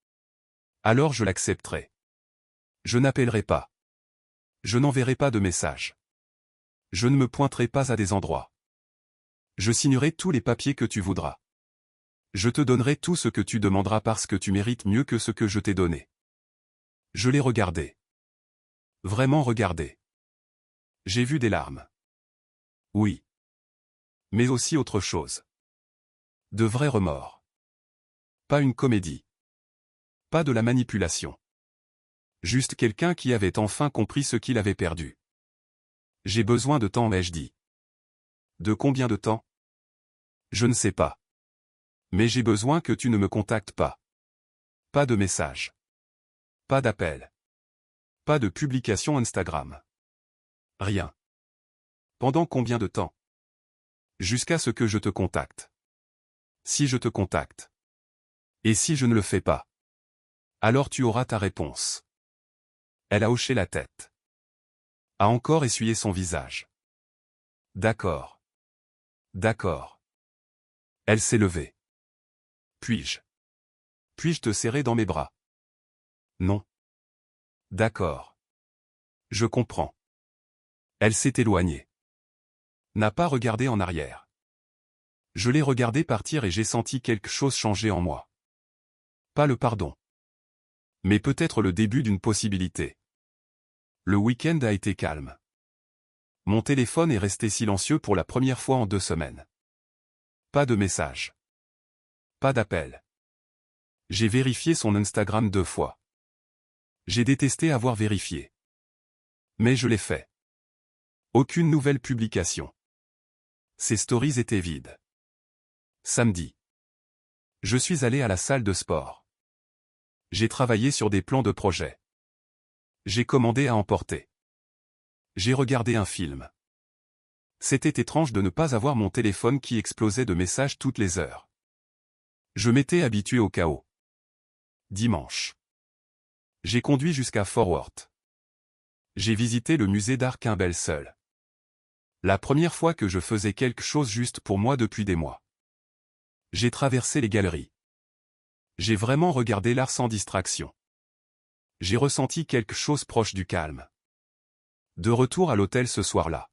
Alors je l'accepterai. Je n'appellerai pas. Je n'enverrai pas de message. Je ne me pointerai pas à des endroits. Je signerai tous les papiers que tu voudras. Je te donnerai tout ce que tu demanderas parce que tu mérites mieux que ce que je t'ai donné. Je l'ai regardé. Vraiment regardé. J'ai vu des larmes. Oui. Mais aussi autre chose. De vrais remords. Pas une comédie. Pas de la manipulation. Juste quelqu'un qui avait enfin compris ce qu'il avait perdu. J'ai besoin de temps, ai-je dit. De combien de temps? Je ne sais pas. Mais j'ai besoin que tu ne me contactes pas. Pas de message. Pas d'appel. Pas de publication Instagram. Rien. Pendant combien de temps? Jusqu'à ce que je te contacte. Si je te contacte. Et si je ne le fais pas? Alors tu auras ta réponse. Elle a hoché la tête. A encore essuyé son visage. D'accord. D'accord. Elle s'est levée. Puis-je te serrer dans mes bras? Non. D'accord. Je comprends. Elle s'est éloignée. N'a pas regardé en arrière. Je l'ai regardé partir et j'ai senti quelque chose changer en moi. Pas le pardon. Mais peut-être le début d'une possibilité. Le week-end a été calme. Mon téléphone est resté silencieux pour la première fois en 2 semaines. Pas de message. Pas d'appel. J'ai vérifié son Instagram 2 fois. J'ai détesté avoir vérifié. Mais je l'ai fait. Aucune nouvelle publication. Ses stories étaient vides. Samedi. Je suis allé à la salle de sport. J'ai travaillé sur des plans de projet. J'ai commandé à emporter. J'ai regardé un film. C'était étrange de ne pas avoir mon téléphone qui explosait de messages toutes les heures. Je m'étais habitué au chaos. Dimanche. J'ai conduit jusqu'à Fort Worth. J'ai visité le musée d'art Kimbell seul. La première fois que je faisais quelque chose juste pour moi depuis des mois. J'ai traversé les galeries. J'ai vraiment regardé l'art sans distraction. J'ai ressenti quelque chose proche du calme. De retour à l'hôtel ce soir-là.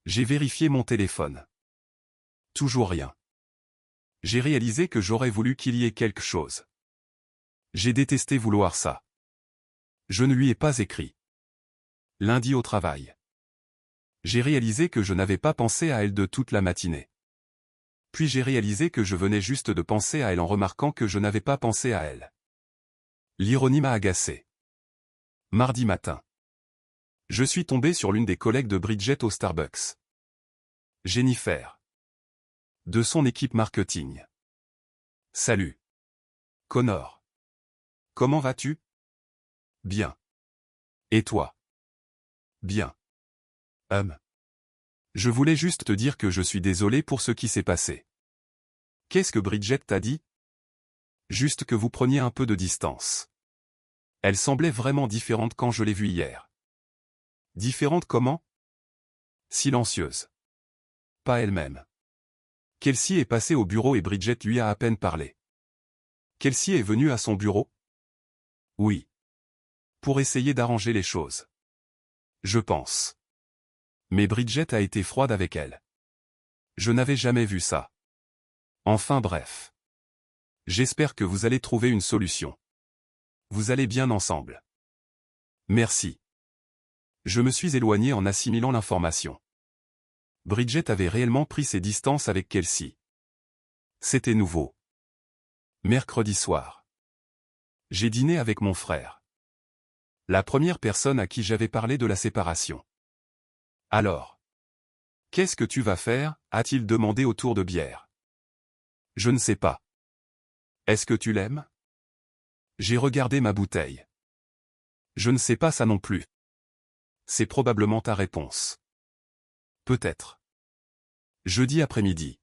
J'ai vérifié mon téléphone. Toujours rien. J'ai réalisé que j'aurais voulu qu'il y ait quelque chose. J'ai détesté vouloir ça. Je ne lui ai pas écrit. Lundi au travail. J'ai réalisé que je n'avais pas pensé à elle de toute la matinée. Puis j'ai réalisé que je venais juste de penser à elle en remarquant que je n'avais pas pensé à elle. L'ironie m'a agacé. Mardi matin. Je suis tombé sur l'une des collègues de Bridget au Starbucks. Jennifer. De son équipe marketing. Salut. Connor. Comment vas-tu? Bien. Et toi? Bien. Je voulais juste te dire que je suis désolé pour ce qui s'est passé. Qu'est-ce que Bridget t'a dit? Juste que vous preniez un peu de distance. Elle semblait vraiment différente quand je l'ai vue hier. Différente comment? Silencieuse. Pas elle-même. Kelsey est passée au bureau et Bridget lui a à peine parlé. Kelsey est venue à son bureau? Oui. Pour essayer d'arranger les choses. Je pense. Mais Bridget a été froide avec elle. Je n'avais jamais vu ça. Enfin bref. J'espère que vous allez trouver une solution. Vous allez bien ensemble. Merci. Je me suis éloigné en assimilant l'information. Bridget avait réellement pris ses distances avec Kelsey. C'était nouveau. Mercredi soir. J'ai dîné avec mon frère. La première personne à qui j'avais parlé de la séparation. Alors. Qu'est-ce que tu vas faire? A-t-il demandé autour de bière. Je ne sais pas. Est-ce que tu l'aimes? J'ai regardé ma bouteille. Je ne sais pas ça non plus. C'est probablement ta réponse. Peut-être. Jeudi après-midi.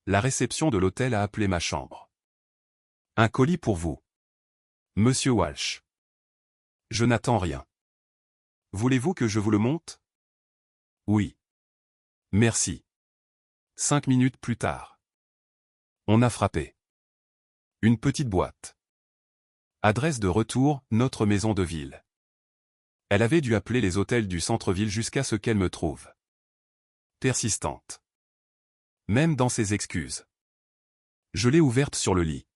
La réception de l'hôtel a appelé ma chambre. Un colis pour vous. Monsieur Walsh. Je n'attends rien. Voulez-vous que je vous le monte? Oui. Merci. 5 minutes plus tard. On a frappé. Une petite boîte. Adresse de retour, notre maison de ville. Elle avait dû appeler les hôtels du centre-ville jusqu'à ce qu'elle me trouve. Persistante. Même dans ses excuses. Je l'ai ouverte sur le lit.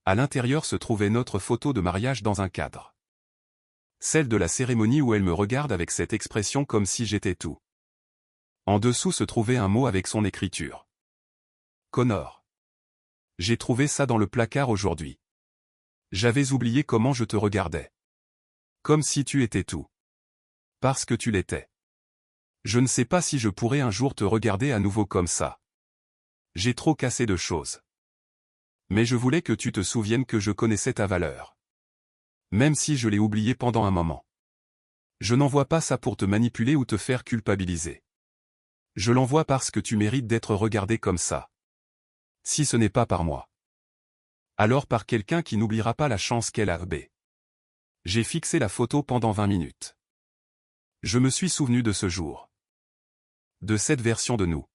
À l'intérieur se trouvait notre photo de mariage dans un cadre. Celle de la cérémonie où elle me regarde avec cette expression comme si j'étais tout. En dessous se trouvait un mot avec son écriture. Connor. J'ai trouvé ça dans le placard aujourd'hui. J'avais oublié comment je te regardais. Comme si tu étais tout. Parce que tu l'étais. Je ne sais pas si je pourrais un jour te regarder à nouveau comme ça. J'ai trop cassé de choses. Mais je voulais que tu te souviennes que je connaissais ta valeur. Même si je l'ai oublié pendant un moment. Je n'envoie pas ça pour te manipuler ou te faire culpabiliser. Je l'envoie parce que tu mérites d'être regardé comme ça. Si ce n'est pas par moi. Alors par quelqu'un qui n'oubliera pas la chance qu'elle a eue. J'ai fixé la photo pendant 20 minutes. Je me suis souvenu de ce jour. De cette version de nous.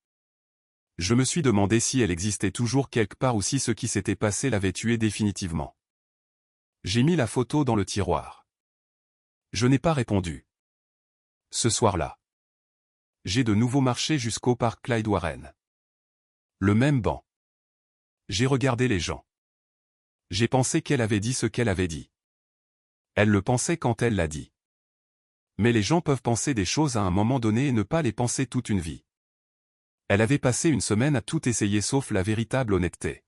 Je me suis demandé si elle existait toujours quelque part ou si ce qui s'était passé l'avait tuée définitivement. J'ai mis la photo dans le tiroir. Je n'ai pas répondu. Ce soir-là. J'ai de nouveau marché jusqu'au parc Clyde Warren. Le même banc. J'ai regardé les gens. J'ai pensé qu'elle avait dit ce qu'elle avait dit. Elle le pensait quand elle l'a dit. Mais les gens peuvent penser des choses à un moment donné et ne pas les penser toute une vie. Elle avait passé une semaine à tout essayer sauf la véritable honnêteté.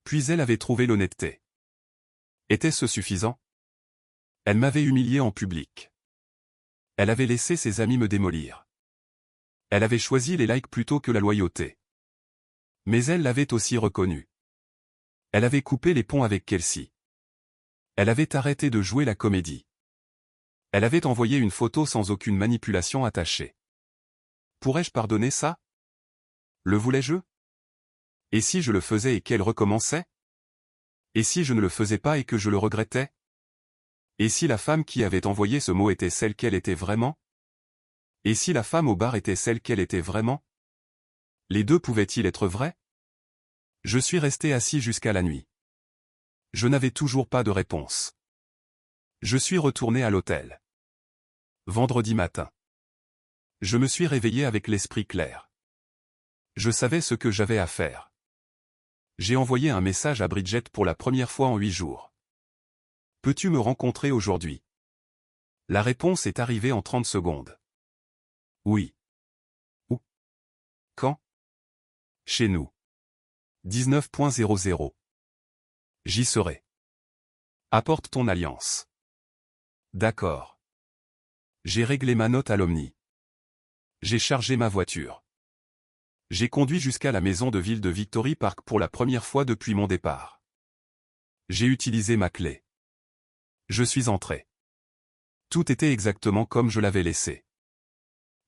Puis elle avait trouvé l'honnêteté. Était-ce suffisant? Elle m'avait humilié en public. Elle avait laissé ses amis me démolir. Elle avait choisi les likes plutôt que la loyauté. Mais elle l'avait aussi reconnu. Elle avait coupé les ponts avec Kelsey. Elle avait arrêté de jouer la comédie. Elle avait envoyé une photo sans aucune manipulation attachée. Pourrais-je pardonner ça? Le voulais-je? Et si je le faisais et qu'elle recommençait? Et si je ne le faisais pas et que je le regrettais? Et si la femme qui avait envoyé ce mot était celle qu'elle était vraiment? Et si la femme au bar était celle qu'elle était vraiment? Les deux pouvaient-ils être vrais? Je suis resté assis jusqu'à la nuit. Je n'avais toujours pas de réponse. Je suis retourné à l'hôtel. Vendredi matin. Je me suis réveillé avec l'esprit clair. Je savais ce que j'avais à faire. J'ai envoyé un message à Bridget pour la première fois en 8 jours. Peux-tu me rencontrer aujourd'hui? La réponse est arrivée en 30 secondes. Oui. Où? Quand? Chez nous. 19.00. J'y serai. Apporte ton alliance. D'accord. J'ai réglé ma note à l'Omni. J'ai chargé ma voiture. J'ai conduit jusqu'à la maison de ville de Victory Park pour la première fois depuis mon départ. J'ai utilisé ma clé. Je suis entré. Tout était exactement comme je l'avais laissé.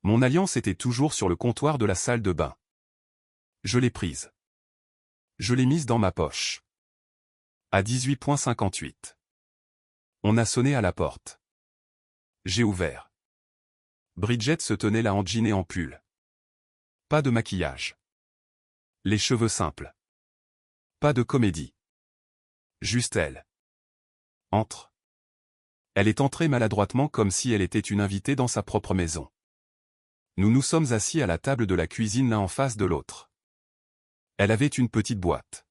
Mon alliance était toujours sur le comptoir de la salle de bain. Je l'ai prise. Je l'ai mise dans ma poche. À 18.58. On a sonné à la porte. J'ai ouvert. Bridget se tenait là en jean et en pull. Pas de maquillage. Les cheveux simples. Pas de comédie. Juste elle. Entre. Elle est entrée maladroitement comme si elle était une invitée dans sa propre maison. Nous nous sommes assis à la table de la cuisine l'un en face de l'autre. Elle avait une petite boîte.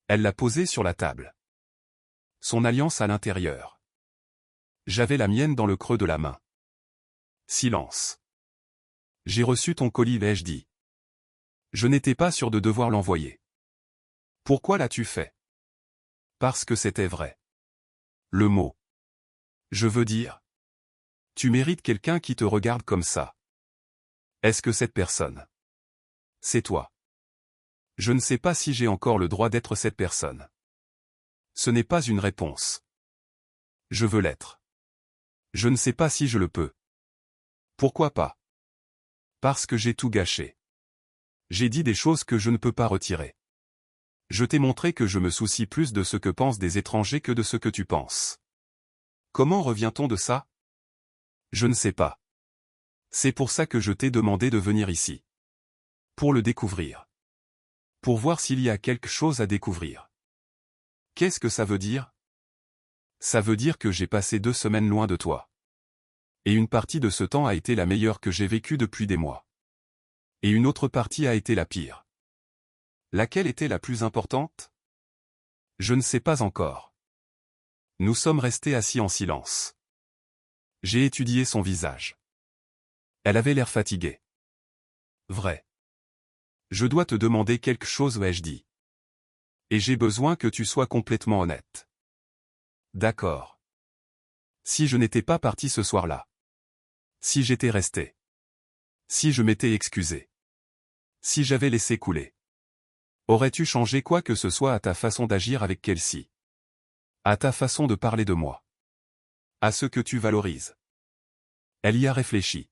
Elle l'a posée sur la table. Son alliance à l'intérieur. J'avais la mienne dans le creux de la main. Silence. J'ai reçu ton colis, l'ai-je dit. Je n'étais pas sûr de devoir l'envoyer. Pourquoi l'as-tu fait? Parce que c'était vrai. Le mot. Je veux dire. Tu mérites quelqu'un qui te regarde comme ça. Est-ce que cette personne? C'est toi. Je ne sais pas si j'ai encore le droit d'être cette personne. Ce n'est pas une réponse. Je veux l'être. Je ne sais pas si je le peux. Pourquoi pas? Parce que j'ai tout gâché. J'ai dit des choses que je ne peux pas retirer. Je t'ai montré que je me soucie plus de ce que pensent des étrangers que de ce que tu penses. Comment revient-on de ça? Je ne sais pas. C'est pour ça que je t'ai demandé de venir ici. Pour le découvrir. Pour voir s'il y a quelque chose à découvrir. Qu'est-ce que ça veut dire? Ça veut dire que j'ai passé 2 semaines loin de toi. Et une partie de ce temps a été la meilleure que j'ai vécue depuis des mois. Et une autre partie a été la pire. Laquelle était la plus importante? Je ne sais pas encore. Nous sommes restés assis en silence. J'ai étudié son visage. Elle avait l'air fatiguée. Vrai. Je dois te demander quelque chose, ai-je dit. Et j'ai besoin que tu sois complètement honnête. D'accord. Si je n'étais pas parti ce soir-là. Si j'étais resté. Si je m'étais excusé. Si j'avais laissé couler. Aurais-tu changé quoi que ce soit à ta façon d'agir avec Kelsey? À ta façon de parler de moi? À ce que tu valorises? Elle y a réfléchi.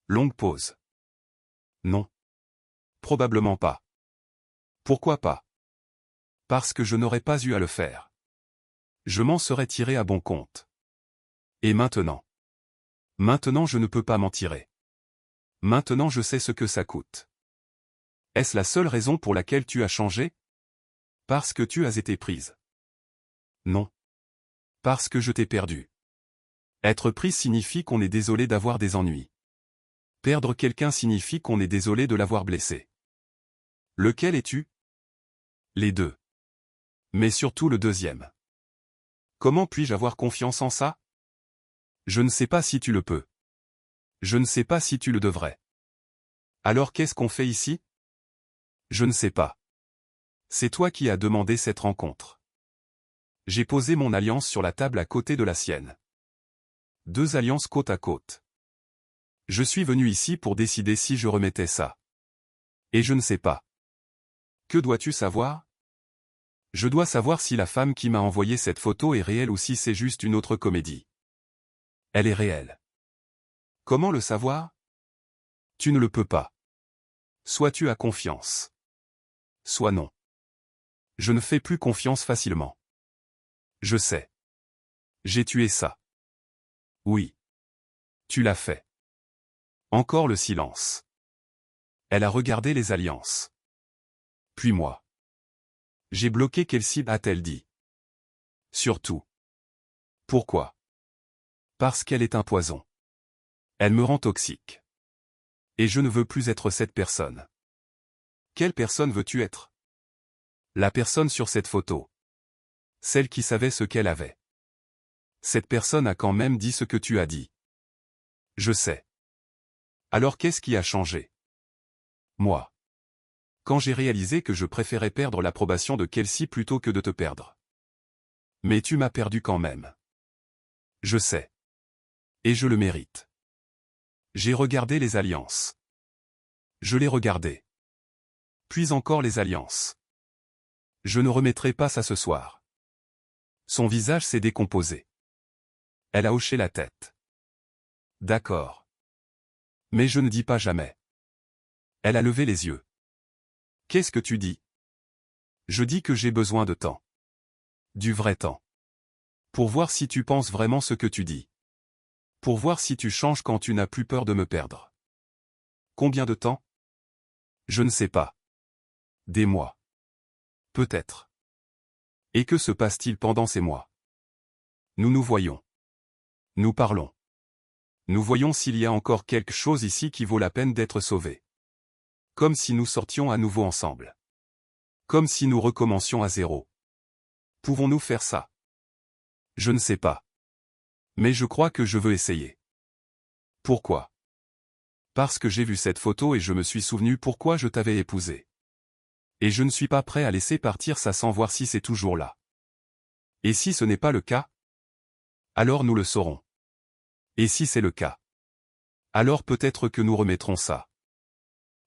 Longue pause. Non. Probablement pas. Pourquoi pas? Parce que je n'aurais pas eu à le faire. Je m'en serais tiré à bon compte. Et maintenant? Maintenant je ne peux pas m'en tirer. Maintenant je sais ce que ça coûte. Est-ce la seule raison pour laquelle tu as changé? Parce que tu as été prise. Non. Parce que je t'ai perdu. Être prise signifie qu'on est désolé d'avoir des ennuis. Perdre quelqu'un signifie qu'on est désolé de l'avoir blessé. Lequel es-tu? Les deux. Mais surtout le deuxième. Comment puis-je avoir confiance en ça? Je ne sais pas si tu le peux. Je ne sais pas si tu le devrais. Alors qu'est-ce qu'on fait ici? Je ne sais pas. C'est toi qui as demandé cette rencontre. J'ai posé mon alliance sur la table à côté de la sienne. 2 alliances côte à côte. Je suis venu ici pour décider si je remettais ça. Et je ne sais pas. Que dois-tu savoir? Je dois savoir si la femme qui m'a envoyé cette photo est réelle ou si c'est juste une autre comédie. Elle est réelle. Comment le savoir? Tu ne le peux pas. Soit tu as confiance. Soit non. Je ne fais plus confiance facilement. Je sais. J'ai tué ça. Oui. Tu l'as fait. Encore le silence. Elle a regardé les alliances. Puis moi. J'ai bloqué Kelsey, a-t-elle dit. Surtout. Pourquoi? Parce qu'elle est un poison. Elle me rend toxique. Et je ne veux plus être cette personne. Quelle personne veux-tu être? La personne sur cette photo. Celle qui savait ce qu'elle avait. Cette personne a quand même dit ce que tu as dit. Je sais. Alors qu'est-ce qui a changé? Moi. Quand j'ai réalisé que je préférais perdre l'approbation de Kelsey plutôt que de te perdre. Mais tu m'as perdu quand même. Je sais. Et je le mérite. J'ai regardé les alliances. Je les regardais. Puis encore les alliances. Je ne remettrai pas ça ce soir. Son visage s'est décomposé. Elle a hoché la tête. D'accord. Mais je ne dis pas jamais. Elle a levé les yeux. Qu'est-ce que tu dis? Je dis que j'ai besoin de temps. Du vrai temps. Pour voir si tu penses vraiment ce que tu dis. Pour voir si tu changes quand tu n'as plus peur de me perdre. Combien de temps? Je ne sais pas. Des mois. Peut-être. Et que se passe-t-il pendant ces mois? Nous nous voyons. Nous parlons. Nous voyons s'il y a encore quelque chose ici qui vaut la peine d'être sauvé. Comme si nous sortions à nouveau ensemble. Comme si nous recommencions à zéro. Pouvons-nous faire ça? Je ne sais pas. Mais je crois que je veux essayer. Pourquoi? Parce que j'ai vu cette photo et je me suis souvenu pourquoi je t'avais épousé. Et je ne suis pas prêt à laisser partir ça sans voir si c'est toujours là. Et si ce n'est pas le cas? Alors nous le saurons. Et si c'est le cas? Alors peut-être que nous remettrons ça.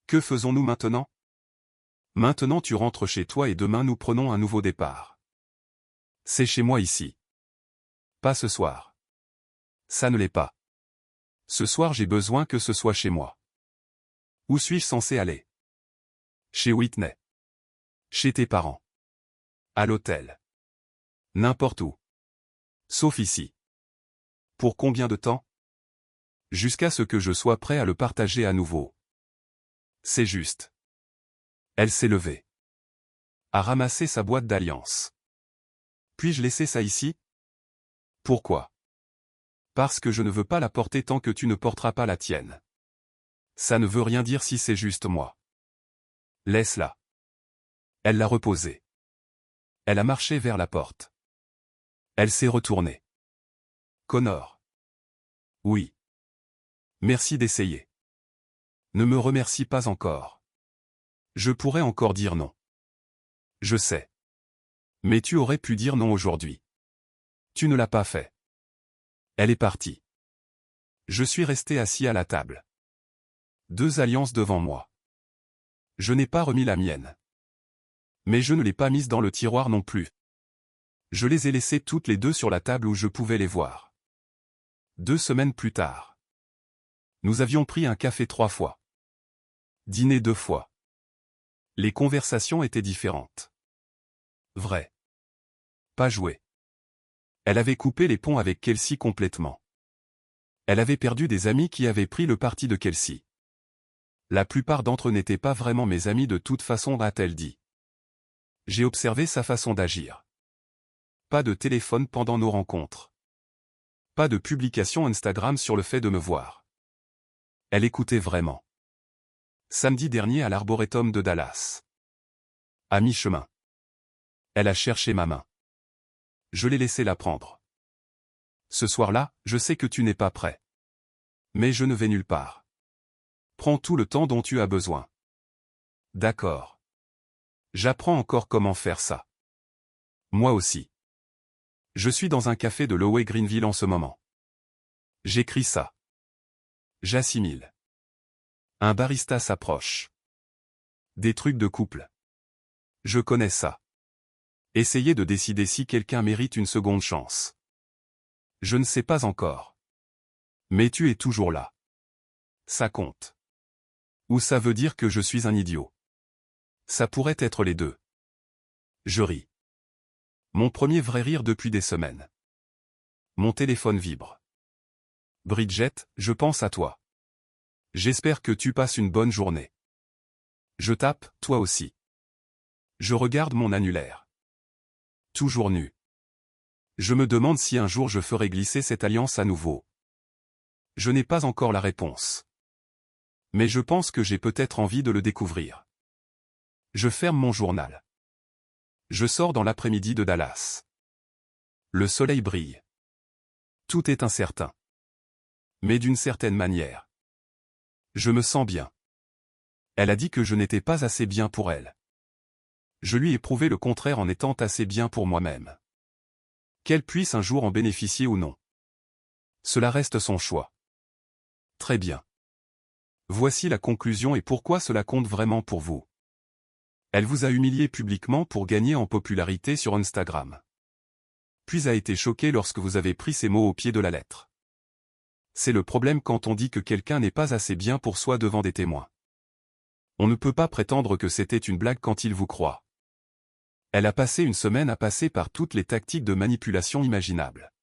Que faisons-nous maintenant? Maintenant tu rentres chez toi et demain nous prenons un nouveau départ. C'est chez moi ici. Pas ce soir. Ça ne l'est pas. Ce soir j'ai besoin que ce soit chez moi. Où suis-je censé aller? Chez Whitney. Chez tes parents. À l'hôtel. N'importe où. Sauf ici. Pour combien de temps? Jusqu'à ce que je sois prêt à le partager à nouveau. C'est juste. Elle s'est levée. A ramassé sa boîte d'alliances. Puis-je laisser ça ici? Pourquoi? Parce que je ne veux pas la porter tant que tu ne porteras pas la tienne. Ça ne veut rien dire si c'est juste moi. Laisse-la. Elle l'a reposée. Elle a marché vers la porte. Elle s'est retournée. Connor. Oui. Merci d'essayer. Ne me remercie pas encore. Je pourrais encore dire non. Je sais. Mais tu aurais pu dire non aujourd'hui. Tu ne l'as pas fait. Elle est partie. Je suis resté assis à la table. 2 alliances devant moi. Je n'ai pas remis la mienne. Mais je ne l'ai pas mise dans le tiroir non plus. Je les ai laissées toutes les 2 sur la table où je pouvais les voir. 2 semaines plus tard. Nous avions pris un café 3 fois. Dîné 2 fois. Les conversations étaient différentes. Vrai. Pas joué. Elle avait coupé les ponts avec Kelsey complètement. Elle avait perdu des amis qui avaient pris le parti de Kelsey. La plupart d'entre eux n'étaient pas vraiment mes amis de toute façon, a-t-elle dit. J'ai observé sa façon d'agir. Pas de téléphone pendant nos rencontres. Pas de publication Instagram sur le fait de me voir. Elle écoutait vraiment. Samedi dernier à l'Arboretum de Dallas. À mi-chemin. Elle a cherché ma main. Je l'ai laissé la prendre. Ce soir-là, je sais que tu n'es pas prêt. Mais je ne vais nulle part. Prends tout le temps dont tu as besoin. D'accord. J'apprends encore comment faire ça. Moi aussi. Je suis dans un café de Lower Greenville en ce moment. J'écris ça. J'assimile. Un barista s'approche. Des trucs de couple. Je connais ça. Essayez de décider si quelqu'un mérite une seconde chance. Je ne sais pas encore. Mais tu es toujours là. Ça compte. Ou ça veut dire que je suis un idiot. Ça pourrait être les deux. Je ris. Mon premier vrai rire depuis des semaines. Mon téléphone vibre. Bridget, je pense à toi. J'espère que tu passes une bonne journée. Je tape, toi aussi. Je regarde mon annulaire. Toujours nu. Je me demande si un jour je ferai glisser cette alliance à nouveau. Je n'ai pas encore la réponse. Mais je pense que j'ai peut-être envie de le découvrir. Je ferme mon journal. Je sors dans l'après-midi de Dallas. Le soleil brille. Tout est incertain. Mais d'une certaine manière. Je me sens bien. Elle a dit que je n'étais pas assez bien pour elle. Je lui ai prouvé le contraire en étant assez bien pour moi-même. Qu'elle puisse un jour en bénéficier ou non. Cela reste son choix. Très bien. Voici la conclusion et pourquoi cela compte vraiment pour vous. Elle vous a humilié publiquement pour gagner en popularité sur Instagram. Puis a été choquée lorsque vous avez pris ces mots au pied de la lettre. C'est le problème quand on dit que quelqu'un n'est pas assez bien pour soi devant des témoins. On ne peut pas prétendre que c'était une blague quand il vous croit. Elle a passé une semaine à passer par toutes les tactiques de manipulation imaginables.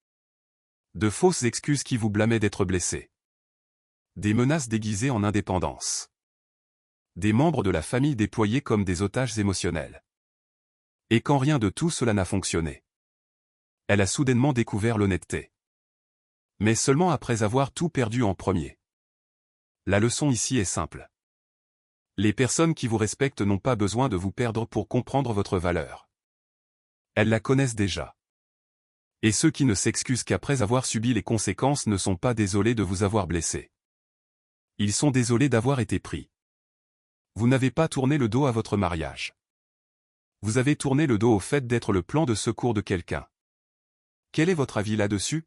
De fausses excuses qui vous blâmaient d'être blessé. Des menaces déguisées en indépendance. Des membres de la famille déployés comme des otages émotionnels. Et quand rien de tout cela n'a fonctionné. Elle a soudainement découvert l'honnêteté. Mais seulement après avoir tout perdu en premier. La leçon ici est simple. Les personnes qui vous respectent n'ont pas besoin de vous perdre pour comprendre votre valeur. Elles la connaissent déjà. Et ceux qui ne s'excusent qu'après avoir subi les conséquences ne sont pas désolés de vous avoir blessé. Ils sont désolés d'avoir été pris. Vous n'avez pas tourné le dos à votre mariage. Vous avez tourné le dos au fait d'être le plan de secours de quelqu'un. Quel est votre avis là-dessus ?